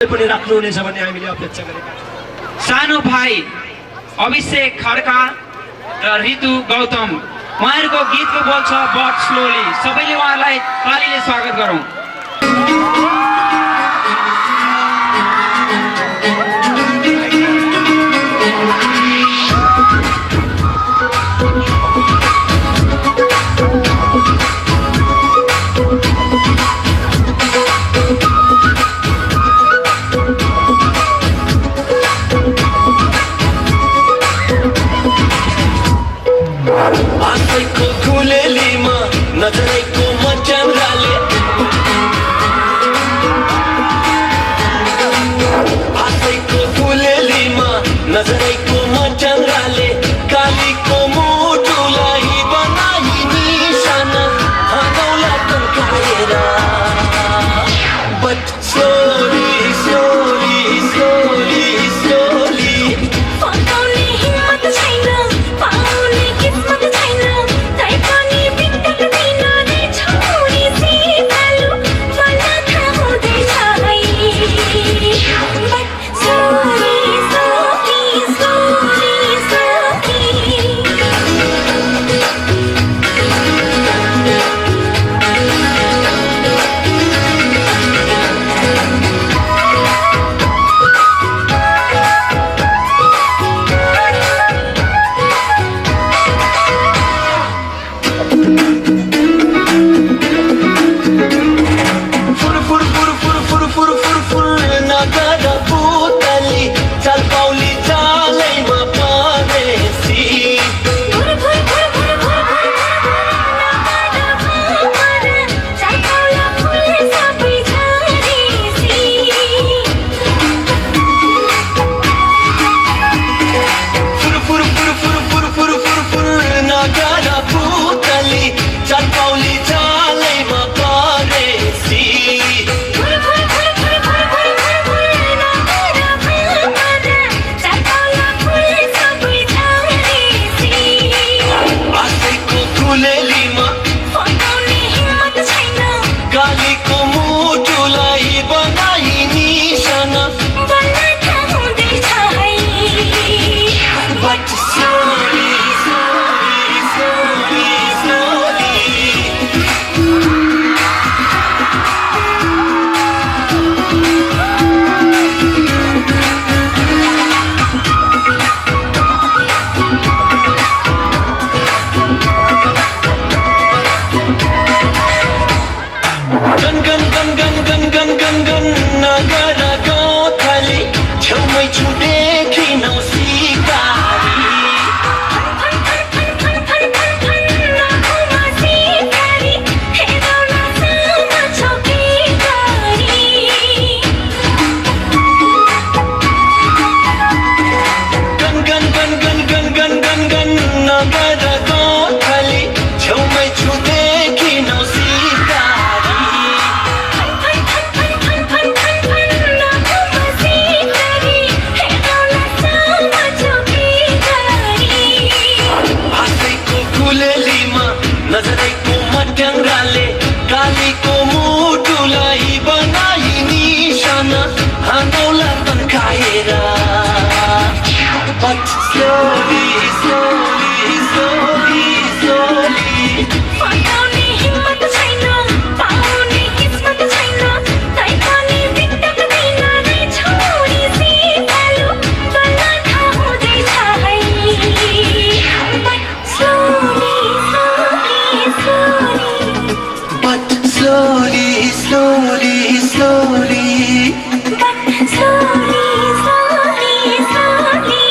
पनि राख्नुहुनेछ भन्ने हामीले अपेक्षा गरेका छौँ। सानो भाइ अभिषेक खड्का र ऋतु गौतम उहाँहरूको गीतको बोल छ बट स्लोली। सबैले उहाँलाई तालीले स्वागत गरौँ। आँखैको खुलेलीमा नजरैको मचाम्राले आँखैको खुलेलीमा नजरैको मचाम्राले कालीको मुटुलाई बनाई निशाना हनौला तन्काएर but slowly slowly slowly slowly फकाउने हिम्मत छैन पाउने किस्मत छैन तै पनि बित्तक दिन नै छोरी सिकालु मलाई थाहा हुँदैछ है but slowly slowly slowly slowly फुर फुर फुर फुर फुर फुर फुर फुर नगर पुतली चल पौली चालैमा परेसी भुर भुर भुर भुर भुर भुर चालौला फुल सबै झरेसी फुर फुर फुर फुर फुर फुर फुर फुर नगर पुतली चल पौली चालैमा परेसी भुर भुर भुर भुर भुर भुर भुर चालौला फुल सबै झरेसी आँखैको खुलेलीमा फकाउने हिम्मत छैन कालीको मुटुलाई बनाई निशाना मलाई थाहा हुँदैछ है But slowly, slowly, slowly, slowly. Gun gun gun gun gun gun gun gun नगर गौथली छेउमै छु देखिनौ सिकारी gun gun gun gun gun gun gun gun नगर गौथली छेउमै छु देखिनौ सिकारी आँखैको खुलेलीमा नजरैको मट्याङ्ग्राले कालीको मुटुलाई बनाई निशाना हनौला तन्काएर But slowly, slowly, slowly, slowly फकाउने हिम्मत छैन पाउने किस्मत छैन तै पनि बित्तक दिन नै छोरी सिकालु मलाई थाहा हुँदैछ है but slowly slowly slowly But slowly, slowly, slowly but slowly slowly slowly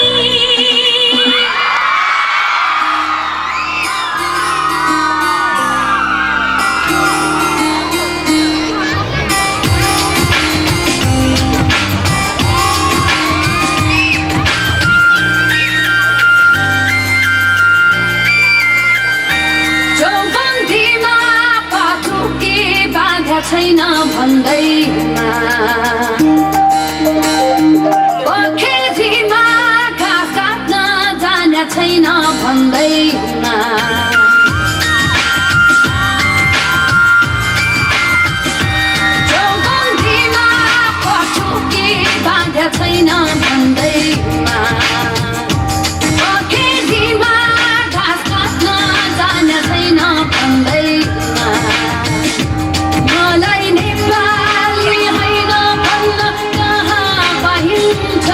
चौबन्दीमा पाटुकी बाँध्या छैन भन्दैमा पोखरीमा घाँस काट्न जाने छैन भन्दैमा चौबन्दीमा पाटुकी बाँध्या छैन भन्दैमा खेतीमा घाँस काट्न जाने छैन भन्दैमा मलाई नेपाली होइन भन्न कहाँ पाइन्छ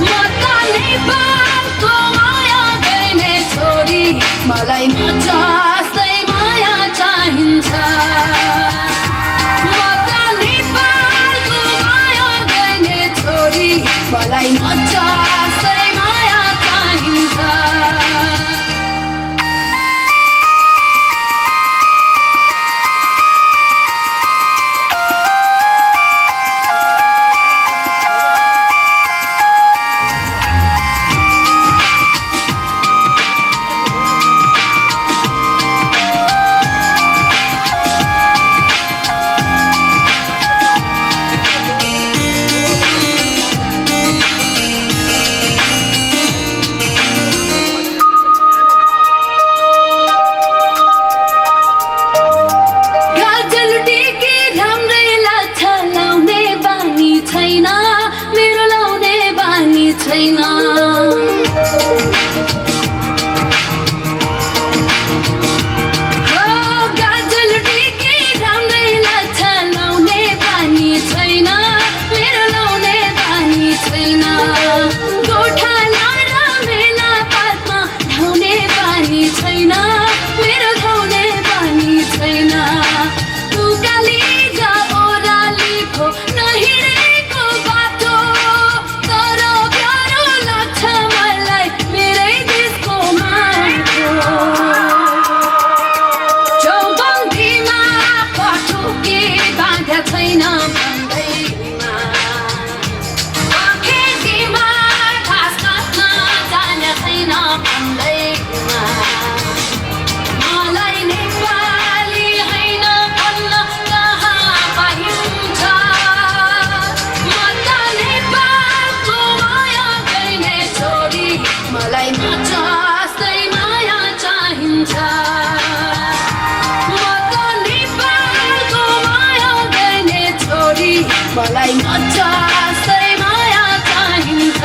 म त नेपालको माया गर्ने छोरी मलाई म जस्तै माया चाहिन्छ म त नेपालको माया गर्ने छोरी मलाई म जस्तै माया चाहिन्छ मलाई म जस्तै माया चाहिन्छ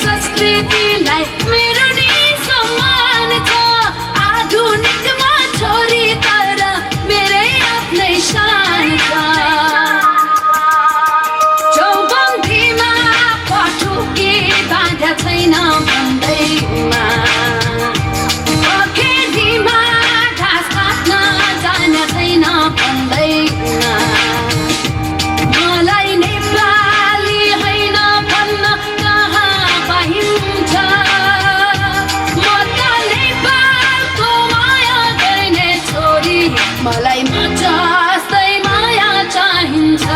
संस्कृतिलाई मेरो नि सम्मान छ आधुनिकमा छोरी तर मेरै आफ्नै शान छ चौबन्दीमा पटुकी बाँध्या छैन भन्दैमा खेतीमा घाँस काट्न जाने छैन भन्दैमा मलाई नेपाली होइन भन्न कहाँ पाइन्छ म त नेपालको माया गर्ने छोरी मलाई म जस्तै माया चाहिन्छ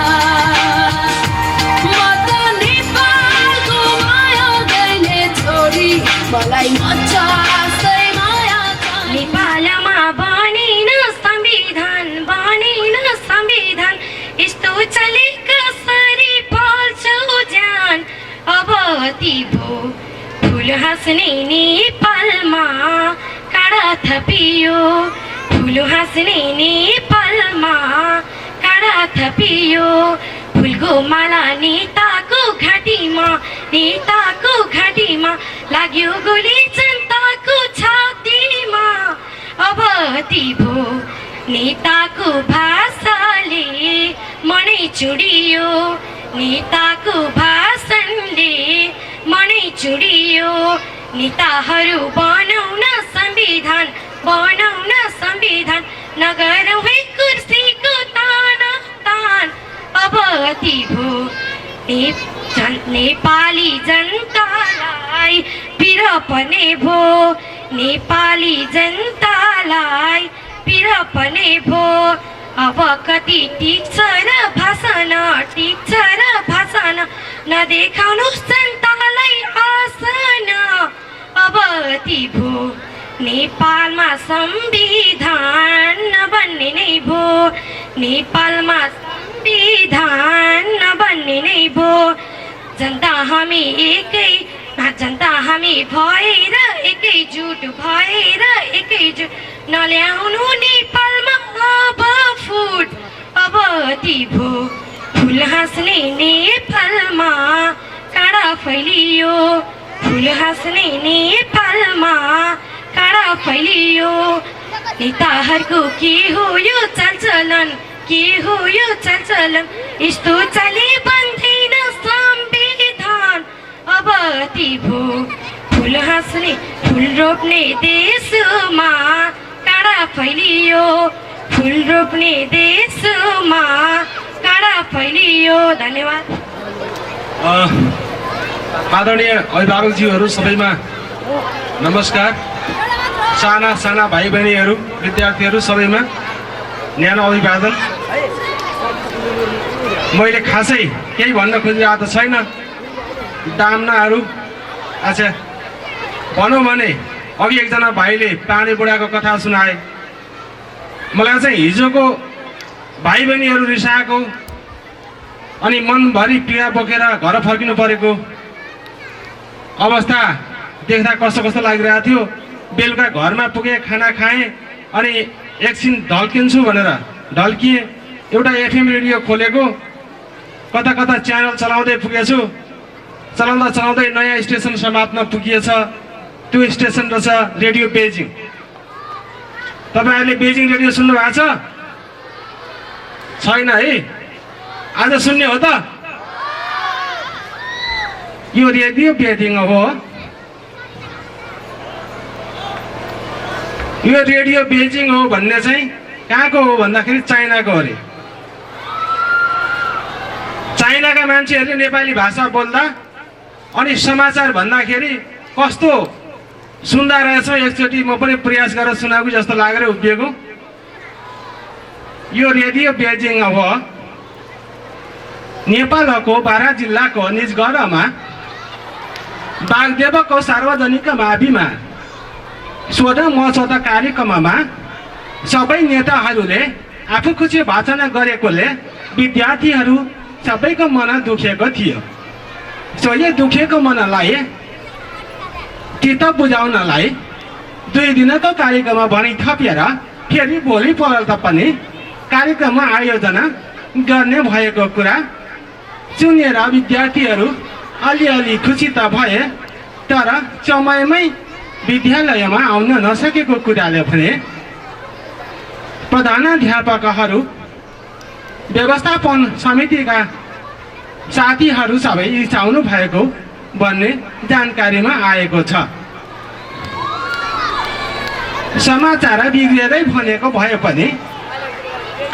म त नेपालको माया गर्ने छोरी मलाई म जस्तै माया चाहिन्छ नेपालमा बनिन संविधान यस्तो चले कसरी पाल्छौ ज्यान अब ती भो फुल हाँस्ने नेपालमा काँडा थपियो फुल हाँस्ने नेपालमा काँडा थपियो फुलको माला नेताको घाँटीमा लाग्यो गोली जनताको छातीमा अब ती भो नेताको भाषाले मनै चुडियो नेताको भाषणले मनै चुडियो नेताहरू बनाउन संविधान नगरौँ है कुर्सीको तान अब अति भो नेपाली जनतालाई पिर पर्ने भो नेपाली जनतालाई पिर पर्ने भो अब कति टिक्छ र भाषण नदेखाउनुहोस् जनतालाई आसन अब अति भो नेपालमा संविधान नबन्ने नै भो नेपालमा संविधान नबन्ने नै भो जनता हामी भएर एकैजुट नल्याउनु नेपालमा अब फुट अब अति भो फुल हाँस्ने नेपालमा काँडा फैलियो फुल हाँस्ने नेपालमा काँडा फैलियो नेताहरूको के हो यो चालचलन यस्तो चले बन्दैन संविधान अब अति भो फुल हाँस्ने फुल रोप्ने देशमा काँडा फैलियो फुल रोप्ने देशमा काँडा फैलियो धन्यवाद आदरणीय अभिभावकज्यूहरू सबैमा नमस्कार साना भाइ बहिनीहरू विद्यार्थीहरू सबैमा न्यानो अभिवादन मैले खासै केही भन्न खोजिरहेको त छैन दामनाहरू अच्छा भनौँ भने अघि एकजना भाइले पानी बुढाको कथा सुनाए मलाई चाहिँ हिजोको भाइ बहिनीहरू रिसाएको अनि मनभरि पीडा बोकेर घर फर्किनु परेको अवस्था देख्दा कस्तो लागिरहेको थियो बेलुका घरमा पुगे खाना खाएँ अनि एकछिन ढल्किन्छु भनेर ढल्किएँ एउटा एफएम रेडियो खोलेको कता च्यानल चलाउँदै पुगेछु चलाउँदै नयाँ स्टेसन समाप्न पुगिएछ त्यो स्टेसन रहेछ रेडियो बेजिङ तपाईँहरूले बेजिङ रेडियो सुन्नु भएको छ छैन है आज सुन्ने हो त यो रेडियो बेजिङ हो यो रेडियो बेजिङ हो भन्ने चाहिँ कहाँको हो भन्दाखेरि चाइनाको अरे चाइनाका मान्छेहरूले नेपाली भाषा बोल्दा अनि समाचार भन्दाखेरि कस्तो सुन्दा रहेछ एकचोटि म पनि प्रयास गरेर सुनाएको जस्तो लागेर उभिएको यो रेडियो बेजिङ हो नेपालको बारा जिल्लाको निजगढमा बागदेवको सार्वजनिक माविमा 16 कार्यक्रममा सबै नेताहरूले आफू खुसी भाषण गरेकोले विद्यार्थीहरू सबैको मन दुखेको थियो सो यो दुखेको मनलाई चित्त बुझाउनलाई 2 दिनको कार्यक्रममा भनी थपेर फेरि भोलिपल्ट पनि कार्यक्रममा आयोजना गर्ने भएको कुरा सुनेर विद्यार्थीहरू अलिअलि खुसी त भए तर समयमै विद्यालयमा आउन नसकेको कुराले भने प्रधानाध्यापकहरू व्यवस्थापन समितिका साथीहरू सबै रिसाउनु भएको भन्ने जानकारीमा आएको छ समाचार बिग्रिँदै भनेको भए पनि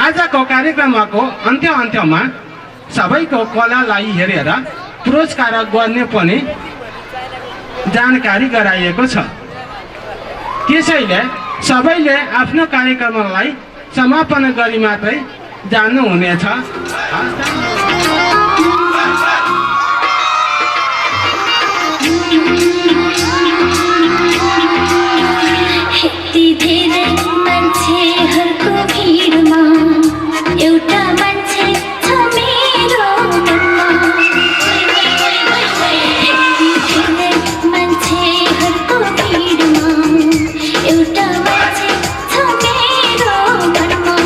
आजको कार्यक्रमको अन्त्यमा सबैको कलालाई हेरेर पुरस्कार गर्ने पनि जानकारी गराइएको छ त्यसैले सबैले आफ्नो कार्यक्रमलाई समापन गरी मात्रै जान्नुहुनेछ यति धेरै मान्छेहरूको भिडमा एउटा मान्छे छ मेरो मनमा यति धेरै मान्छेहरूको भिडमा एउटा मान्छे छ मेरो मनमा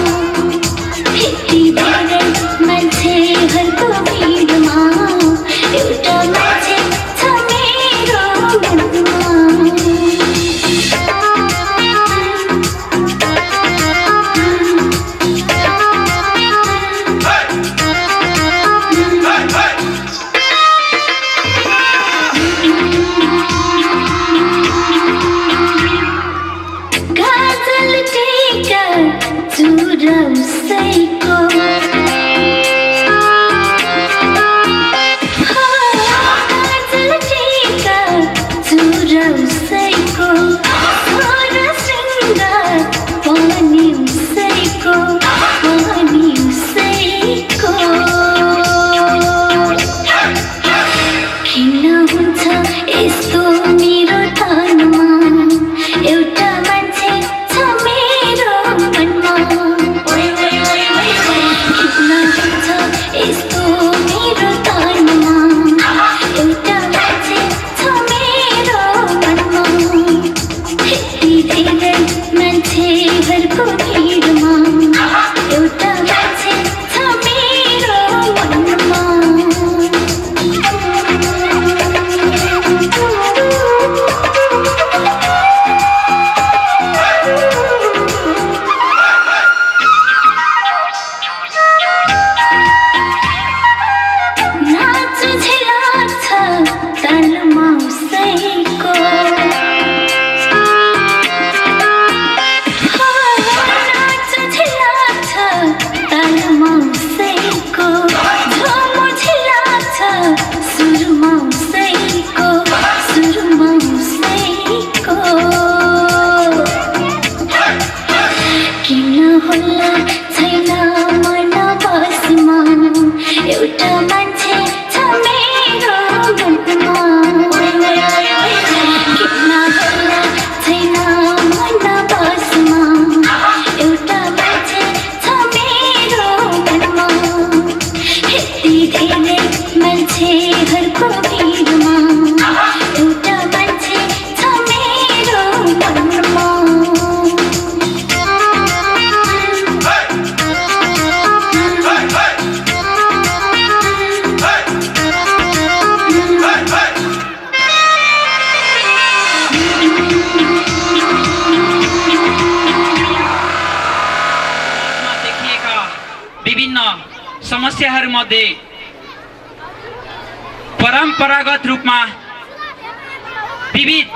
यति धेरै मान्छेहरूको भिडमा एउटा मान्छे छ मेरो मनमा उसैको काजल टीका चुरा उसैको छोरा श्रृङ्गार पनि उसैको किन हुन्छ यस्तो मेरो तनमा एउटा मान्छे छ मेरो मनमा किन हुन्छ यस्तो मेरो तनमा एउटा मान्छे छ मेरो मनमा यति धेरै मान्छेहरूको भिडमा एउटा मान्छे छ मेरो मनमा नाच्नु झिलाग्छ तालमा उसैको नाच्नु झिलाग्छ तालमा उसैको झुमु झिलाग्छ सुरमा उसैको किन होला छैन मन बसमा एउटा मान्छे छ मेरो मनमा किन होला छैन मन बसमा एउटा मान्छे छ मेरो मनमा यति धेरै मान्छेहरूको भिडमा एउटा मान्छे छ मेरो मनमा समाजमा देखिएका विभिन्न समस्याहरूमध्ये परम्परागत रूपमा विविध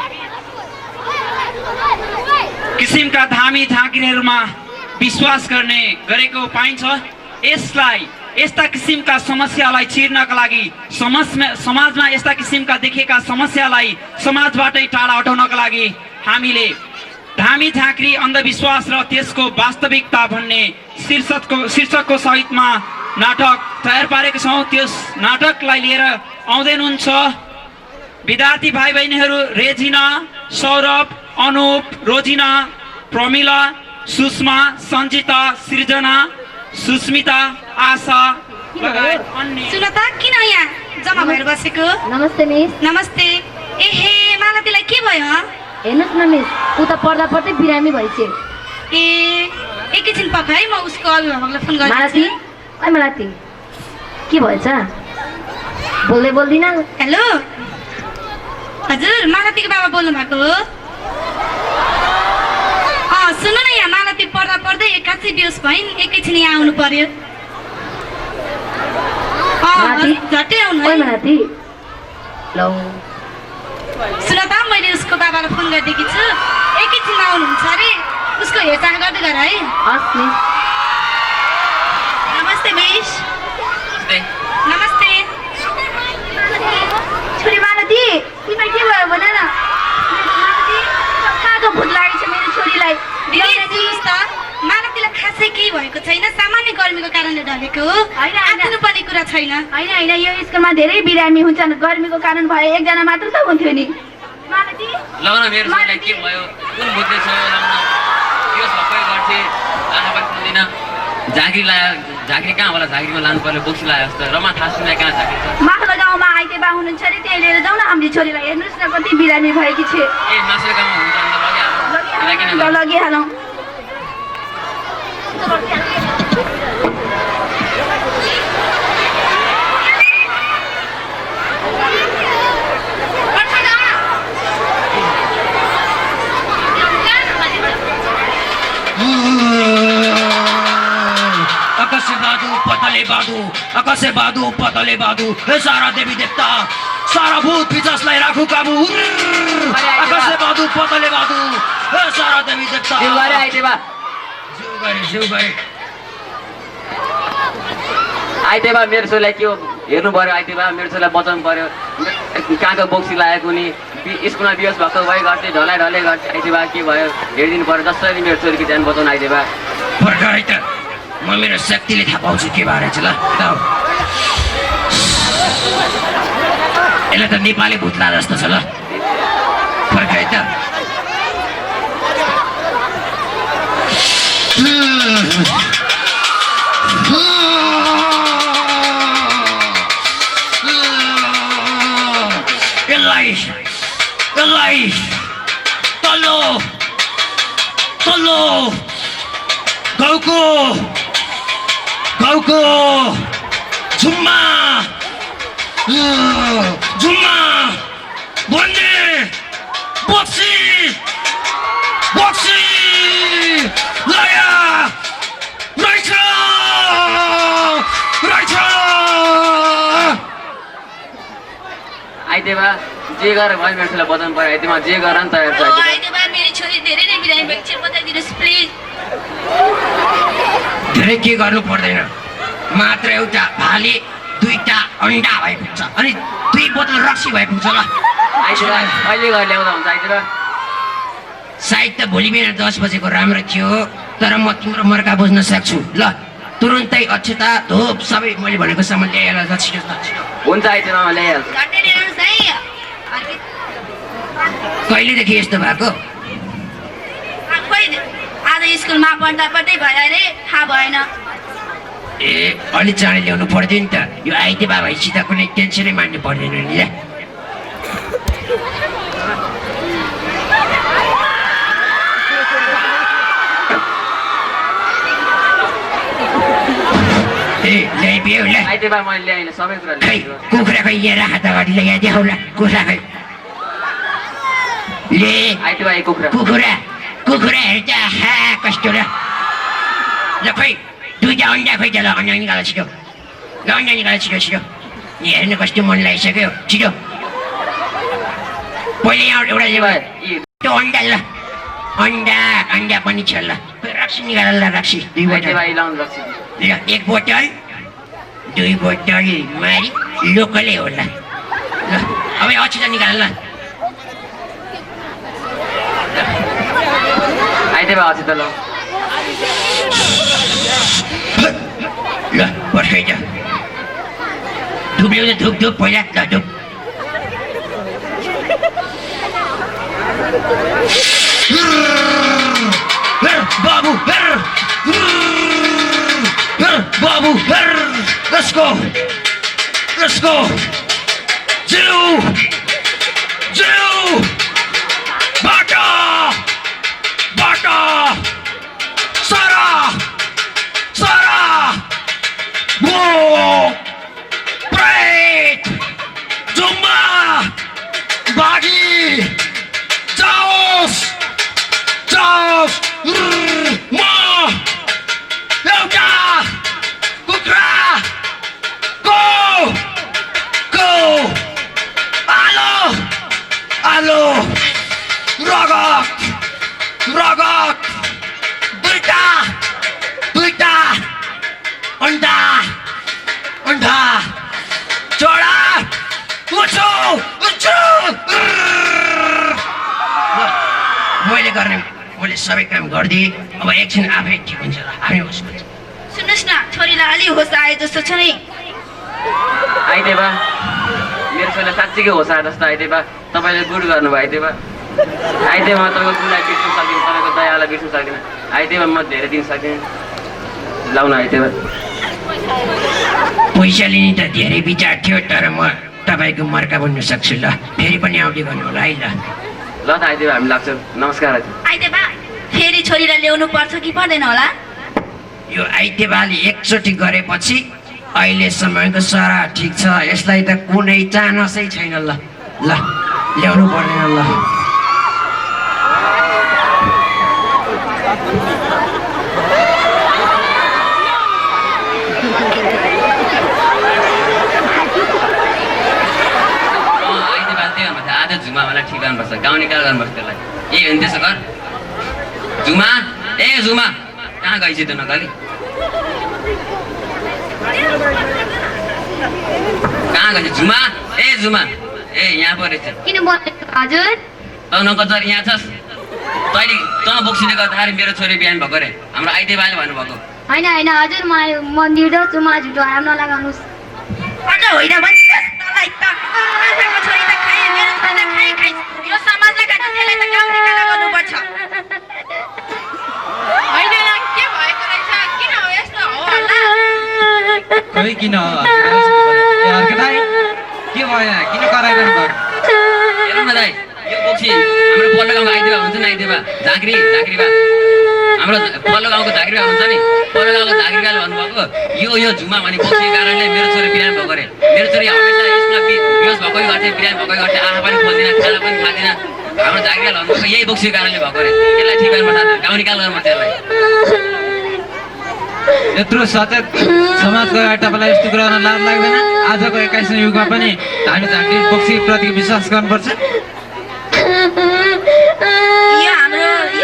किसिमका धामी झाँक्रीहरूमा विश्वास गर्ने गरेको पाइन्छ। यस्ता किसिमका समस्यालाई चिर्नका लागि समाजमा यस्ता किसिमका देखेका समस्यालाई समाजबाटै टाढा हटाउनका लागि हामीले धामी झाँक्री अन्धविश्वास र त्यसको वास्तविकता भन्ने शीर्षकको सहितमा नाटक तयार पारेका छौँ। त्यस नाटकलाई लिएर आउँदै हुनुहुन्छ विद्यार्थी भाइ बहिनीहरू रेजिना, सौरभ, अनुप, रोजिना, प्रमिला, सुषमा, सञ्जिता, सृजना, सुस्मिता, आशा लगायत अन्य। सुन त किन यहाँ जम्मा भएर बसेको? नमस्ते मिस। नमस्ते। एहे मालतीलाई के भयो? हेर्नुहोस् न मिस, ऊ त पढ्दा पढ्दै बिरामी भइछ। ए एकैछिन पख है, म उसको अभिभावकलाई फोन गर्छु। मालती, ओइ मालती, के भएछ? बोल्दिन? हेलो हजुर, मालतीको बाबा बोल्नु भएको हो? सुन्नु न, यहाँ मालती पढ्दा पढ्दै एक्कासी बेहोस भइन्, एकैछिन यहाँ आउनु पर्यो। मालती, झट्टै आउनु ओइ है। मालती, लौ सुन त, मैले उसको बाबालाई फोन गरिदिएकी छु, एकैछिन आउनुहुन्छ अरे, उसको हेरचाह गर्दै गर है। हस् मिस। नमस्ते मिस। नमस्ते। छोरी मालती, तिमीलाई के भयो भन न? कहाँको भूत लागेको छ मेरो छोरीलाई? दिदी सुन्नुहोस् त, मालतीलाई खासै केही भएको छैन, सामान्य गर्मीको कारणले ढलेको हो, आत्तिनु पर्ने कुरा छैन। होइन, यो स्कुलमा धेरै बिरामी हुन्छन्, गर्मीको कारण भए एकजना मात्र त हुन्थ्यो नि। मालती, लौ न मेरो छोरीलाई के भयो, कुन भूतले छ लौ न, त्यो सबै गर्थे आँखा पनि खुल्दैन। झाँक्री कहाँ होला? झाँक्रीमा लानु पर्यो, बोक्सी लगायो जस्तो। रमा थाहा छैन कहाँ झाँक्री छ? माथिल्लो गाउँमा आइतेबा हुनुहुन्छ अरे, त्यहाँ लिएर जाउँ न हाम्रो छोरीलाई। हेर्नुहोस् न कति बिरामी भएकी छ। ए मासुको गाउँमा हुन्छ भने त लगिहालौँ। लगिहालौँ। आकाशे बादू पतले बादू हे सारा देवी देवता सारा भूत पिचासलाई राखु काबू आकाशे बादू पतले बादू हे सारा देवी देवता जिउ गरे आइतेबार मेरो छोरीलाई के हो हेर्नु पऱ्यो, आइतेबार मेरो छोरीलाई बचाउनु पऱ्यो। कहाँको बोक्सी लागेको नि स्कुलमा बिहोस भएको भइ गर्थेँ, ढलाइ गर्थेँ। आइतेबार के भयो हेरिदिनु पऱ्यो, जसरी मेरो छोरीको ज्यान बचाउनु आइतेबार। फर्क है त, म मेरो शक्तिले थाहा पाउँछु के भएर चाहिँ। ल यसलाई त नेपाली भूतला जस्तो छ। ल फर्क है त। यसलाई तल्लो गाउँको झुम्मा भन्ने बक्सी लाया रहेछ। आइतेबा जे गरेर भयो मेरो छोरीलाई बचाउनु पऱ्यो। आइतेमा जे गर नि तयार छ। आइतेबार मेरो छोरी धेरै नै बिरामी भएको छ, बताइदिनुहोस् प्लिज। धेरै के गर्नु पर्दैन, मात्र एउटा भाले 2टा अन्डा भए पुग्छ अनि 2 बोतल रक्सी भए पुग्छ। ल आइतेबा अहिले गएर ल्याउँदा हुन्छ। आइतेबा सायद त भोलि बिहान 10 बजेको राम्रो थियो, तर म तिम्रो मर्का बुझ्न सक्छु। ल तुरुन्तै अक्षता धूप सबै मैले भनेको सामान ल्याएर ल छिटो। हुन्छ आइतेबा म ल्याइहाल्छु। झट्टै ल्याउनुहोस् है। कहिलेदेखि यस्तो भएको? खोइ आज स्कुलमा पढ्दा भयो अरे थाहा भएन। ए अलि चाँडै ल्याउनु पर्दैन नि त, यो आइतेबा भएपछि त कुनै टेन्सनै मान्नु पर्दैन नि। ल ए ल्याइपियो। ल आइतेबा मैले ल्याइनँ सबै कुरा खै ल्याइदिनु। कुखुरा खै यहाँ राख त अगाडि ल्याइ देखाउला। कुखुरा खै ले आइतेबा एक कुखुरा कुखुराहरू त कस्तो र। ल खै 2टा अन्डा खै त। ल अन्डा निकाल छिटो। छिटो। यहाँ हेर्नु कस्तो मन लागिसक्यो। छिटो पहिले यहाँ एउटा ल्याउ त्यो अन्डा। ल अन्डा पनि छ। ल रक्सी निकाल। ल रक्सी 2 बोतल। आइतेबा लाउनु रक्सी। ल 1 बोतल 2 बोतल मारी लोकलै होला। ल अब अक्षता निकाल। ल आइतेबा अझै त ल पर्खाइ त धुप ल्याउँछ। धुप पहिला। ल धुप बाबु let's go जिउ बाटा सारा वो प्रेत जुम्मा बागी जाओस म एउटा कुखुरा को आलो रगत 2टा अन्डा चोडा उठो मैले सबै काम गरिदिएँ। अब एकछिन आफै ठिक हुन्छ। ल आफै होस्। सुन्नुहोस् न, छोरीलाई अलि होस आए जस्तो छ नि। आइतेबा मेरो छोरीलाई साँच्चीकै होस आए जस्तो। आइतेबा तपाईँले गुड गर्नुभयो। आइतेबा म तपाईँको गुडलाई बिर्स्नु सक्दिनँ, तपाईँको दयालाई बिर्स्नु सक्दिनँ। आइतेबा म धेरै दिन सक्दिनँ। लाउनु आइतेबा पैसा लिने त धेरै विचार थियो, तर म तपाईँको मर्का बन्न सक्छु। ल फेरि पनि आउँदै गर्नु होला है। ल त आइतेबा हामी लाग्छौँ। नमस्कार। आइतेबा फेरि छोरीलाई ल्याउनु पर्छ कि पर्दैन होला? यो आइतेबाले एकचोटि गरेपछि अहिलेसम्मको सरा ठिक छ। यसलाई त कुनै चानसै छैन। ल ल्याउनु पर्दैन। ल आधा झुमालाई ठिक गर्नुपर्छ, गाउने काल गर्नुपर्छ त्यसलाई। ए हो नि त्यसो गर। झुमा कहाँ गइछ त नगली? कहाँ गएछ झुमा ए झुमा ए यहाँ पो रहेछ किन बोलेको हजुर? तँ नकचर यहाँ छस् तैँले तँ बोक्सीले गर्दाखेरि मेरो छोरी बिहान भएको रे हाम्रो आइते बाले भन्नुभएको होइन होइन हजुर म निर्दोष छु, मलाई झुटो आराम नलगाउनुहोस्। अझ होइन भनिस् तँलाई त आफैको छोरी त खाए मेरो छोरी त खाए यो समाजलाई काट्नु त्यसलाई त गाउँ निकाला गर्नुपर्छ। होइन के भएको रहेछ किन हो यस्तो हो होला? खै किन हो अर्को दाइ के भयो यहाँ किन कराइरहनु भयो? हेर्नु न दाइ यो बोक्सी हाम्रो पल्लो गाउँको आइदेवा हुन्छ नि आइदेवा झाँक्री बा हाम्रो पल्लो गाउँको झाँक्री बा हुन्छ नि पल्लो गाउँको झाँक्री बाले भन्नुभएको यो झुमा भन्ने बोक्सीको कारणले मेरो छोरी बिरामी भएको रे मेरो छोरी हमेसा यसमा बेहोस भएकै गर्थ्यो बिरामी भएकै गर्थ्यो आँखा पनि खोल्दिनँ खाना पनि खाँदिनँ हाम्रो झाँक्री बाले भन्नुभएको यही बोक्सीको कारणले भएको रे यसलाई ठिक गर्नुपर्छ गाउँ निकाल गर्नुपर्छ यसलाई यत्रो सचेत समाजको अगाडि तपाईँलाई यस्तो कुरा गर्न लाज लाग्दैन? आजको 21औं युगमा पनि हामी झाँक्री बोक्सीप्रति विश्वास गर्नुपर्छ। यो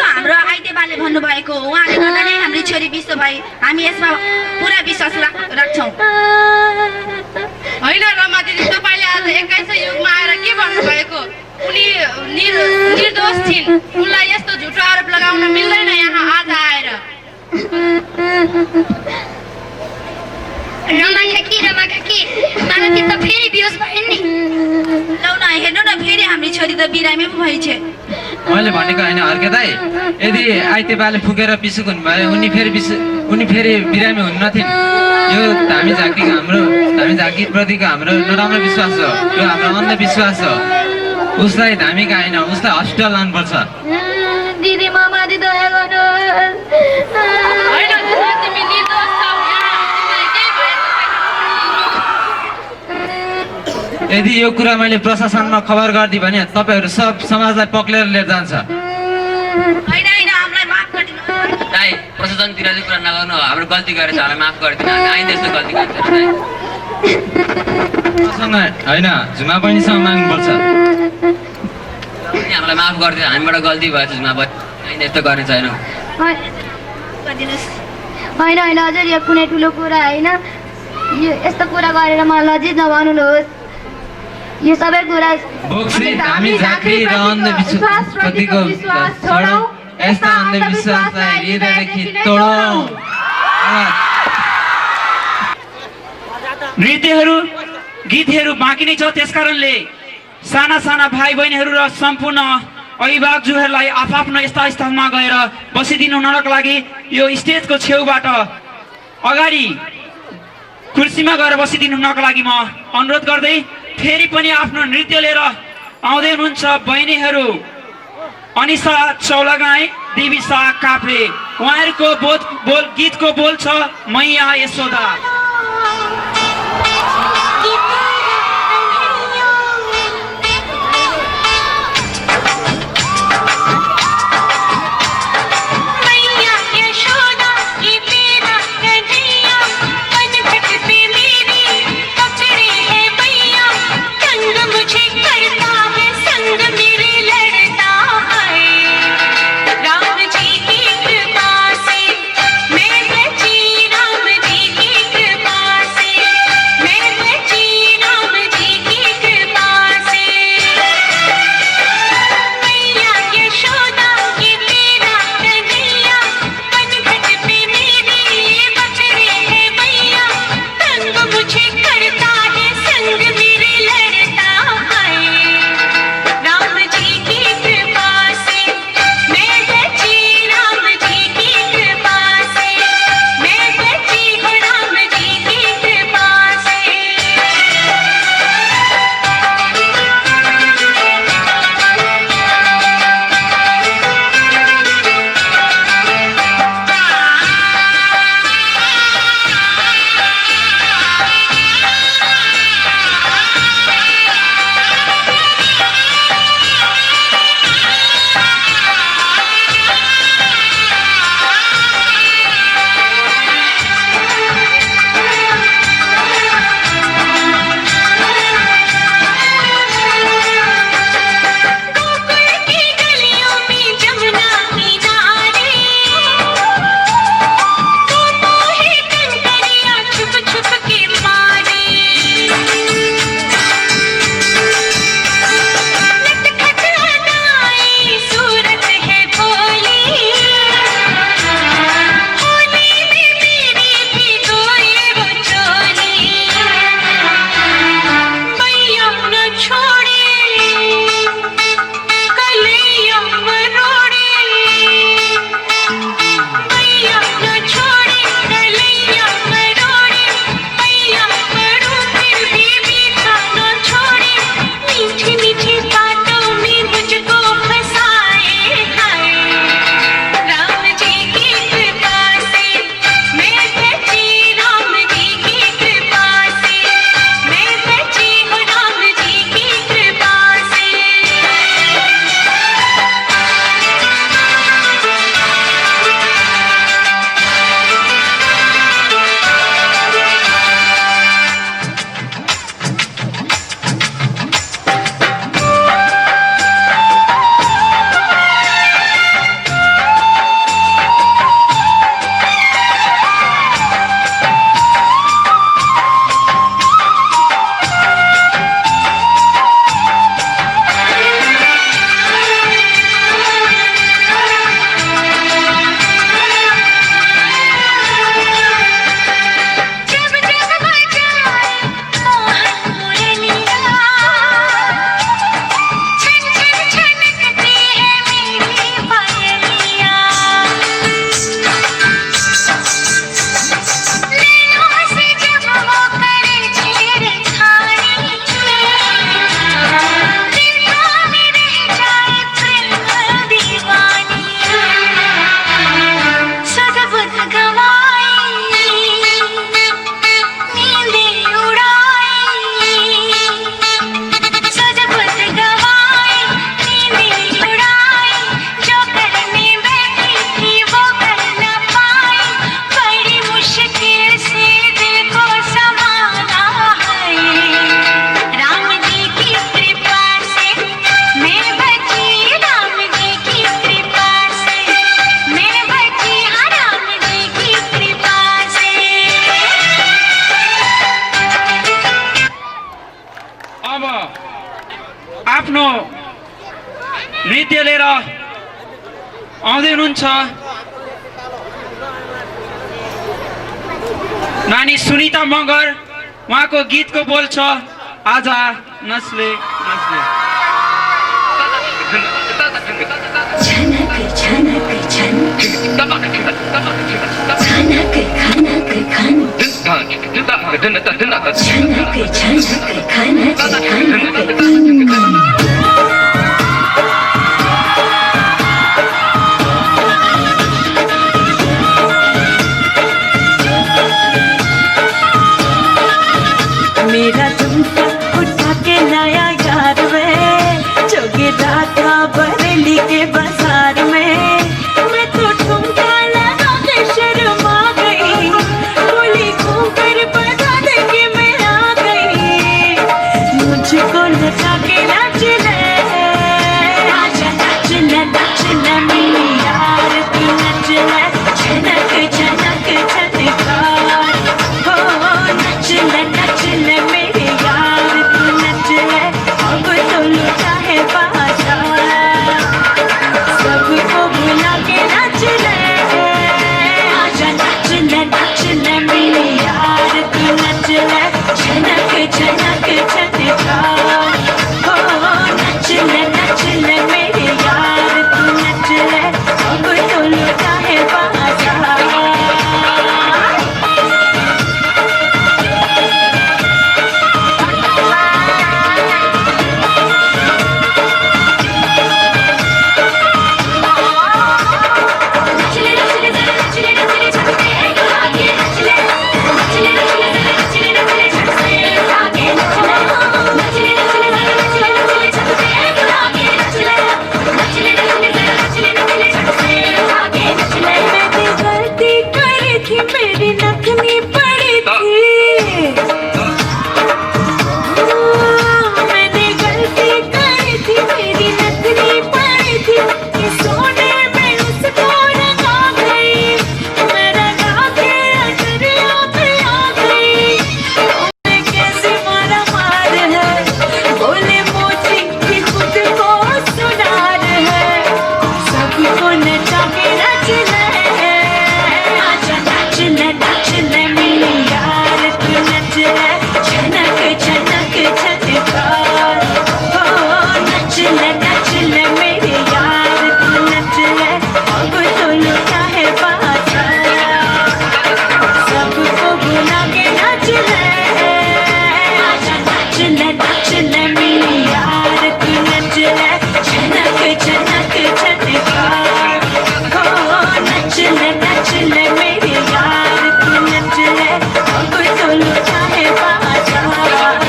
हाम्रो आइतेबाले भन्नुभएको हो उहाँले गर्दा नै हाम्रो छोरी विश्व भए हामी यसमा पुरा विश्वास राख्छौँ। होइन रमा दिदी तपाईँले आज 21औं युगमा आएर के भन्नुभएको? उनी निर्दोष थिइन् उनलाई यस्तो झुटो आरोप लगाउन मिल्दैन यहाँ आज आएर। रमा खाकी मानसी त फेरि बेहोस भयो नि। लौ न हेर्नु न फेरि हाम्रो छोरी त बिरामी पो भएछ। मैले भनेको होइन अर्के दाइ यदि आइतेबाले फुकेर पिसुक हुनुभयो उनी फेरि बिरामी हुन्नथिन्। यो धामी झाँक्रीप्रतिको हाम्रो नराम्रो विश्वास हो, यो हाम्रो अन्धविश्वास हो। उसलाई धामीका होइन उसलाई हस्पिटल लानुपर्छ। दिदी माथि दया गर्नुहोस्। होइन तिमी निर्दोष छौ यहाँ तिमीलाई केही भएको छैन। यदि यो कुरा मैले प्रशासनमा खबर गरिदिएँ भने तपाईँहरू सब समाजलाई पक्लेर लिएर जान्छ। होइन हामीलाई माफ गरिदिनुहोस्। दाइ प्रशासनतिर चाहिँ कुरा नगर्नु हाम्रो गल्ती गरेछ हामीलाई माफ गरिदिनु आइन्दा यस्तो गल्ती गर्छ होइन झुमा बहिनीसँग माग्नुपर्छ। हामीलाई माफ गरिदिनु हामीबाट गल्ती भएछ झुमा बहिनी आइन्दा यस्तो गर्ने छैनौँ। होइन हजुर यो कुनै ठुलो कुरा होइन, यो यस्तो कुरा गरेर मलाई लजित नभन्नुहोस्। यो सबै कुरा बोक्सी धामी झाँक्री र अन्धविश्वासप्रतिको विश्वास छोडौँ, यस्ता अन्धविश्वासलाई हृदयदेखि तोडौँ। नृत्यहरू गीतहरू बाँकी नै छ, त्यसकारणले साना साना भाइ बहिनीहरू र सम्पूर्ण अभिभावकज्यूहरूलाई आफ्नो स्थानमा गएर बसिदिनु हुनको लागि यो स्टेजको छेउबाट अगाडि कुर्सीमा गएर बसिदिनु हुनको लागि म अनुरोध गर्दै फेरि पनि आफ्नो नृत्य लिएर आउँदै हुनुहुन्छ बहिनीहरू अनिसा चौलागाई, देवीसा काप्रे। उहाँहरूको गीतको बोल छ मैया यशोदा। राम जी की कृपा आउँदै हुनुहुन्छ नानी सुनिता मगर, उहाँको गीतको बोल छ आजा नस्ले नस्ले। छनक छनक छनक छनक खनक खन छनक छनक खनक खनक मेरा झुमका उठा के लाया यार में, जोगी राधा बरेली के बाजार में। मैं तो ठुमका लगा के शर्मा गई, बोली घूमकर बता दे कि मैं आ गई। मुझको नचा के नाच ले, आजा नाच ले मेरी यार तू नच ले, छनक छनक छनका हो नच ले मेरे यार तू नच ले, अब तो लुटा है बाजार, सबको भुला के नच ले, आजा नच ले मेरे यार तू नच ले, छनक छनक छनका हो नच ले मेरे यार तू नच ले, अब तो लुटा है बाजार। मेरी नखनी पड़ी थी, मैंने गलती करी थी, मेरी नखनी पड़ी थी, कि सोने में उसको रंगा गई, मैं रंगा के दरिया पे आ गई। मैं कैसे मारा मार है, बोले मोची कि खुद को सुनार है, सबको नचा के नच ले, नच ले मेरी यार तू नच ले, छनक छनक छनका हो नच ले मेरी यार तू नच ले, अब तो लुटा है बाजार, सबको भुला के नच ले, आजा नच ले मेरी यार तू नच ले, छनक छनक छनका हो नच ले मेरी यार तू नच ले, अब तो लुटा है बाजार।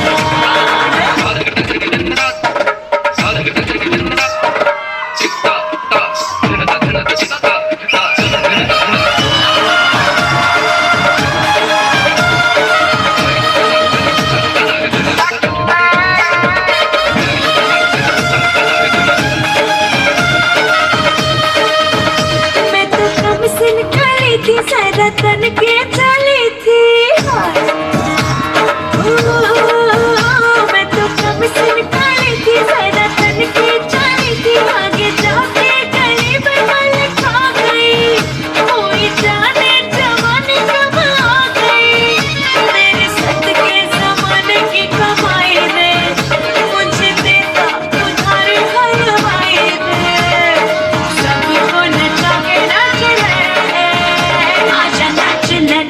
मैं तो कम से निकाली थी, सारा तन के चली थी, मैं तो कम से निकाली थी, सारा तन के चली थी, आगे जाके गली में मल खा गई, कोई जाने जमाने कब आ गई, मेरे सद के जमाने की कमाई ने मुझे देता उधार हलवाई ने, सबको नचा के नच ले, आजा नच ले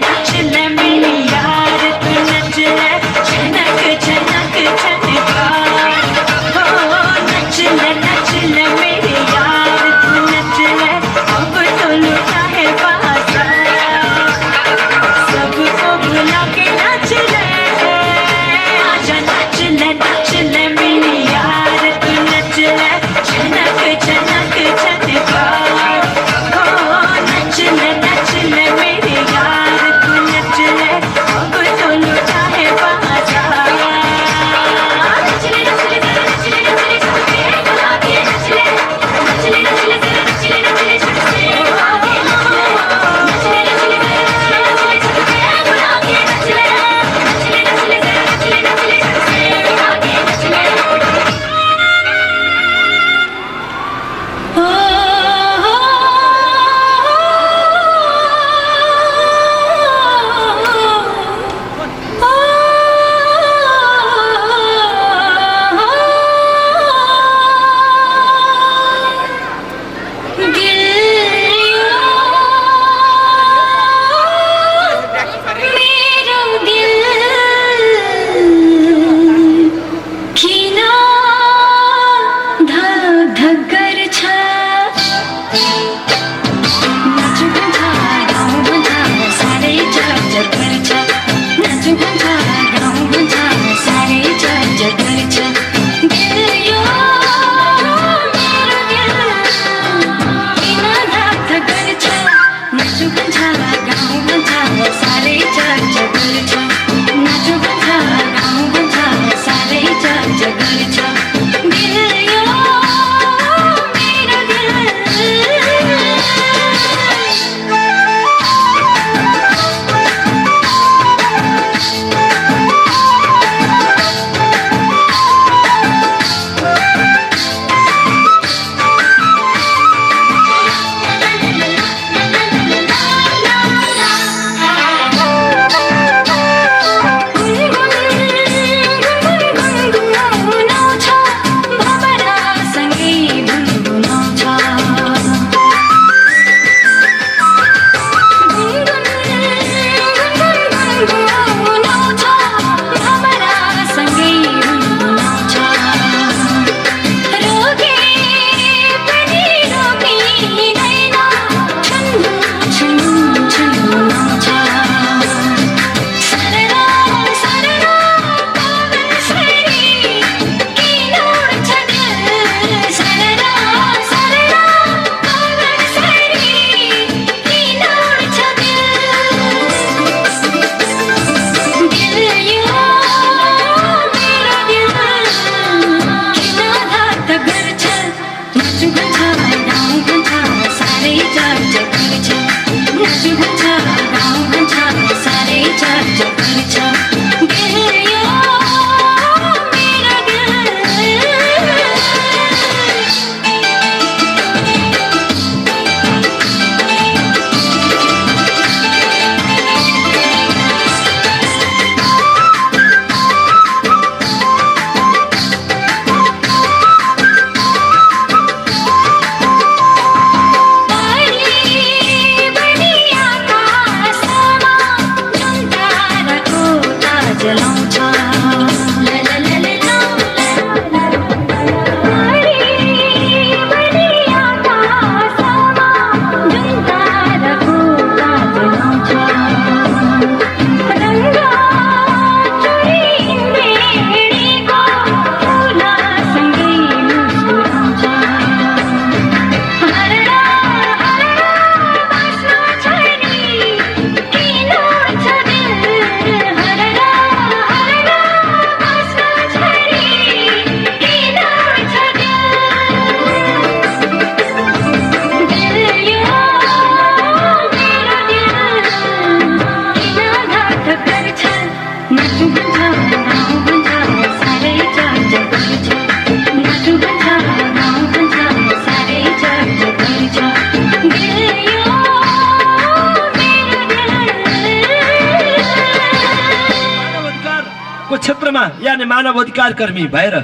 को क्षेत्रमा यानि मानव अधिकार कर्मी भएर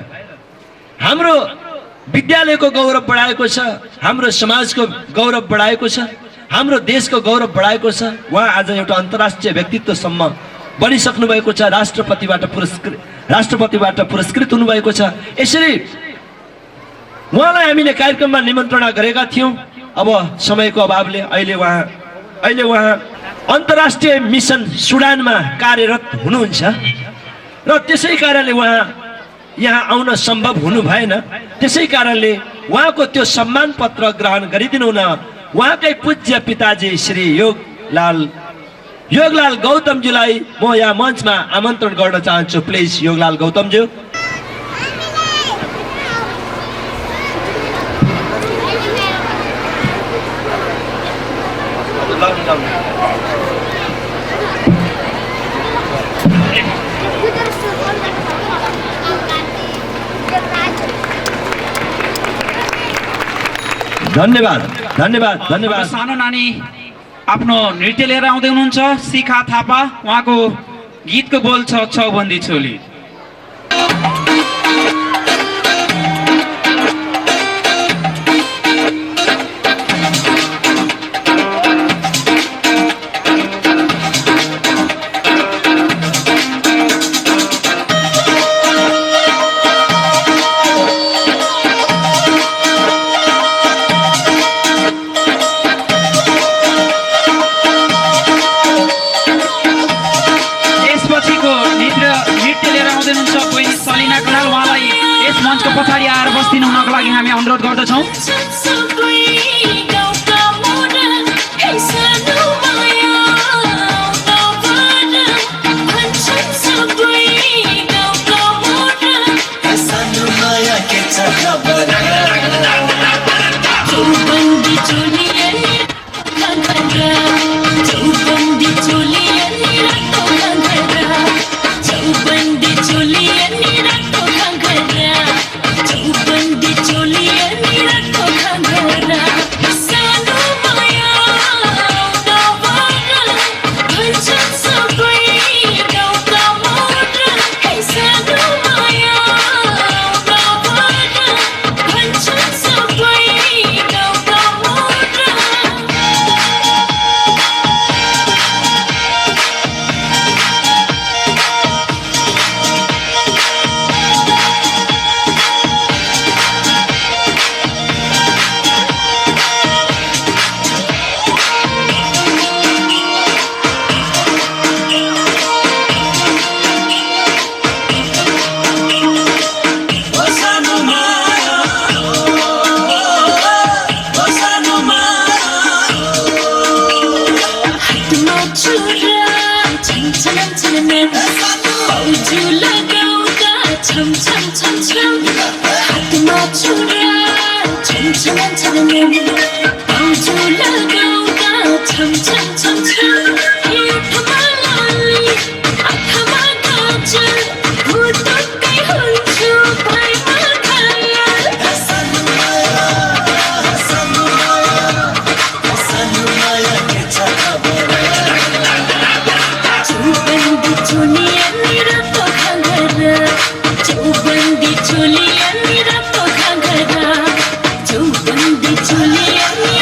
हाम्रो विद्यालयको गौरव बढाएको छ, हाम्रो समाजको गौरव बढाएको छ, हाम्रो देशको गौरव बढाएको छ। उहाँ आज एउटा अन्तर्राष्ट्रिय व्यक्तित्वसम्म बनिसक्नु भएको छ, राष्ट्रपतिबाट पुरस्कृत हुनुभएको छ। यसरी उहाँलाई हामीले कार्यक्रममा निमन्त्रणा गरेका थियौँ। अब समयको अभावले अहिले उहाँ अन्तर्राष्ट्रिय मिसन सुडानमा कार्यरत हुनुहुन्छ र त्यसै कारणले उहाँ यहाँ आउन सम्भव हुनु भएन। त्यसै कारणले उहाँको त्यो सम्मान पत्र ग्रहण गरिदिनु न उहाँकै पूज्य पिताजी श्री योगलाल गौतमजीलाई म यहाँ मञ्चमा आमन्त्रण गर्न चाहन्छु। प्लिज योगलाल गौतमज्यू। धन्यवाद धन्यवाद धन्यवाद। सानो नानी आफ्नो नृत्य लिएर आउँदै हुनुहुन्छ, शिखा थापा। उहाँको गीतको बोल छ चौबन्दी चोली। पछाडि आएर बस्दिनु हुनको लागि हामी अनुरोध गर्दछौँ। चोली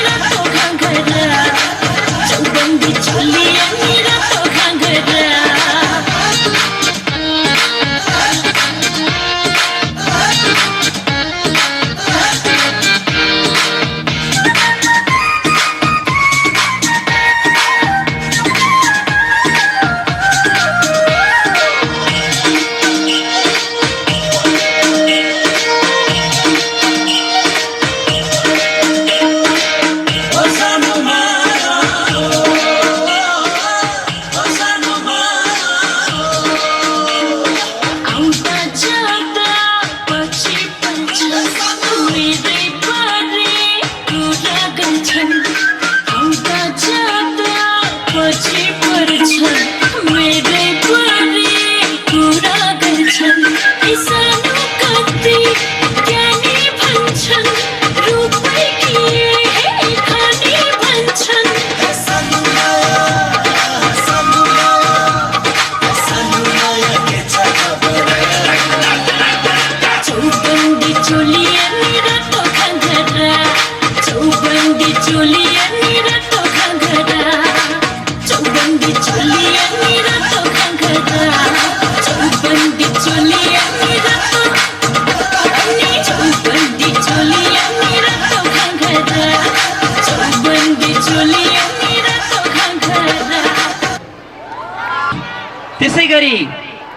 त्यसै गरी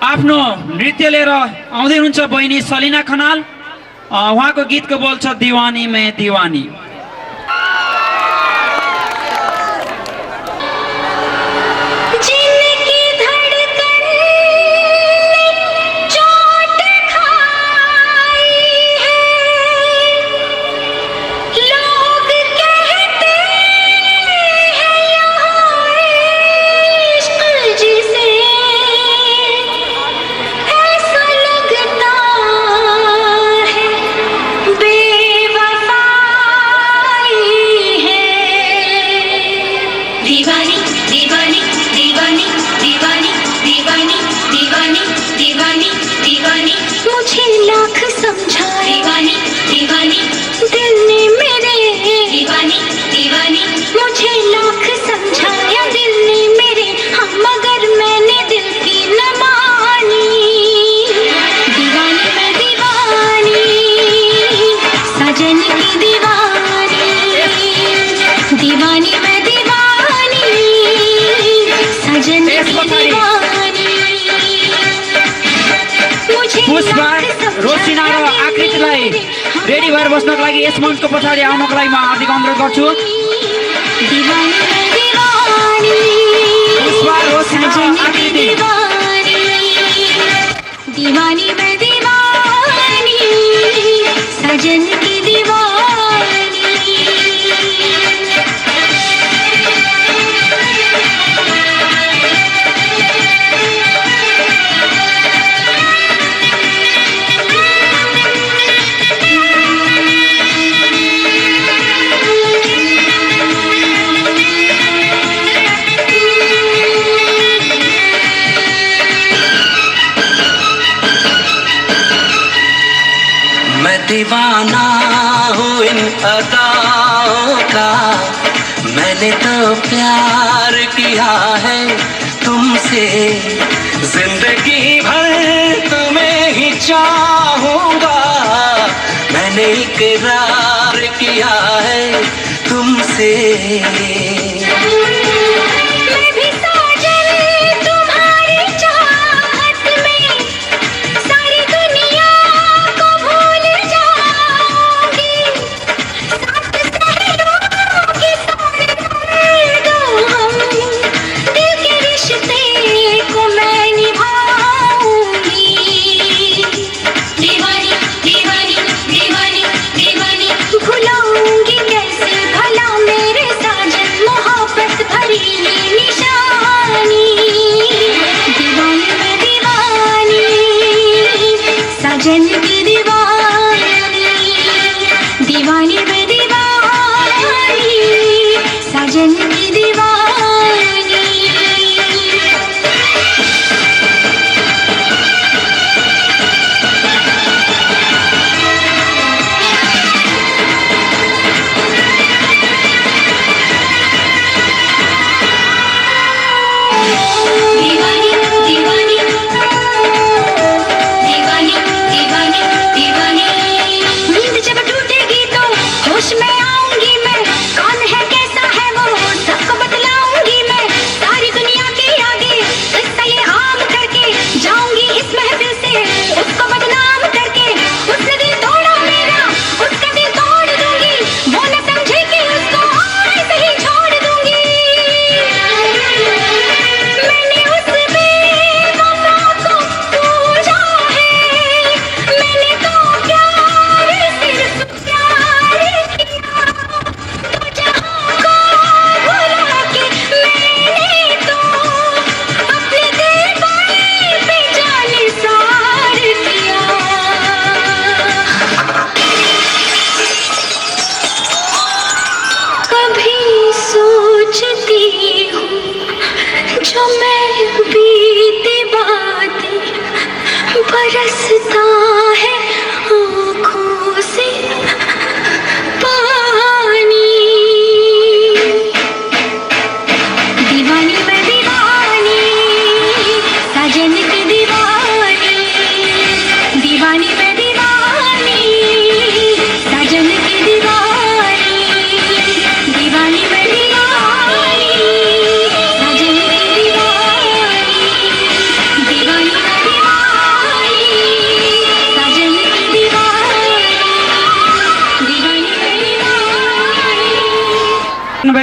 आफ्नो नृत्य लिएर आउँदै हुनुहुन्छ बहिनी सलिना खनाल। उहाँको गीतको बोल छ दीवानी मैं दीवानी। रेडी भएर बस्नको लागि यस मञ्चको पछाडि आउनको लागि म हार्दिक अनुरोध गर्छु। दीवानी मैं दीवानी सजन की दीवानी। दीवाना हूँ इन अदाओं का, मैंने तो प्यार किया है तुमसे, जिंदगी भर तुम्हें ही चाहूँगा, मैंने इकरार किया है तुमसे।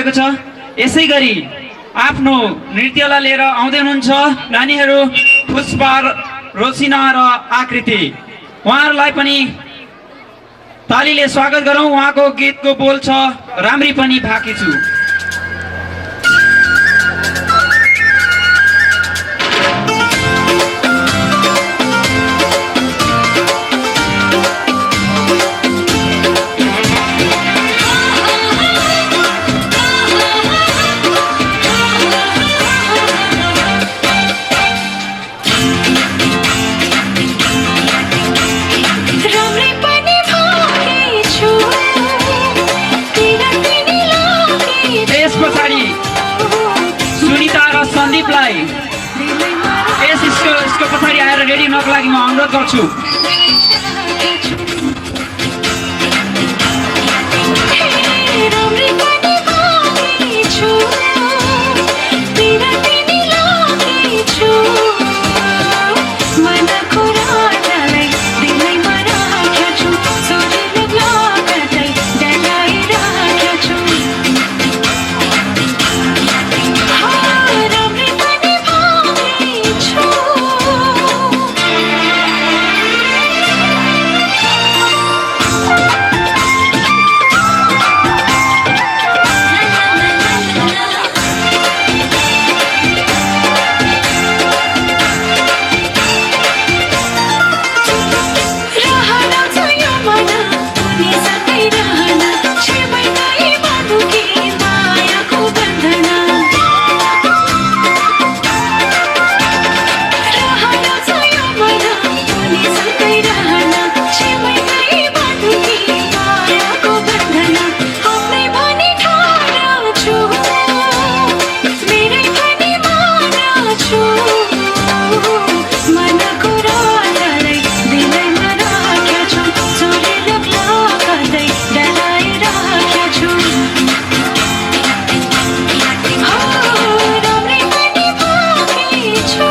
भएको छ। यसै गरी आफ्नो नृत्यलाई लिएर आउँदै हुनुहुन्छ नानीहरू पुष्पा, रोसिना र आकृति। उहाँहरूलाई पनि तालीले स्वागत गरौँ। उहाँको गीतको बोल छ राम्री पनि भाकी छु। राम्रै पनि भाकी छु, तेरा तिनी लागी त्यस पछाडि सुनिता र सन्दीपलाई यसको पछाडि आएर रेडी हुनको लागि म अनुरोध गर्छु। राम्रै पनि भाकी छु, तेरा तिनी लागी छु, मनको राजालाई दिलैमा राखेको छु, सोझिलो लागतै डराइराखेको छु। राम्रै पनि भाकी छु। रहन छ यो मन उनीसँगै रहन, 6 महिनै बाँधुकी मायाको बन्धन। रहन छ यो मन उनीसँगै रहन, 6 महिनै बाँधुकी मायाको बन्धन। आफ्नै भनी ठान छु, मेरै भनी मान छु, मनको राजालाई दिलैमा राखेको छु, सोझिलो लागतै डराइराखेको छु। राम्रै पनि भाकी छु।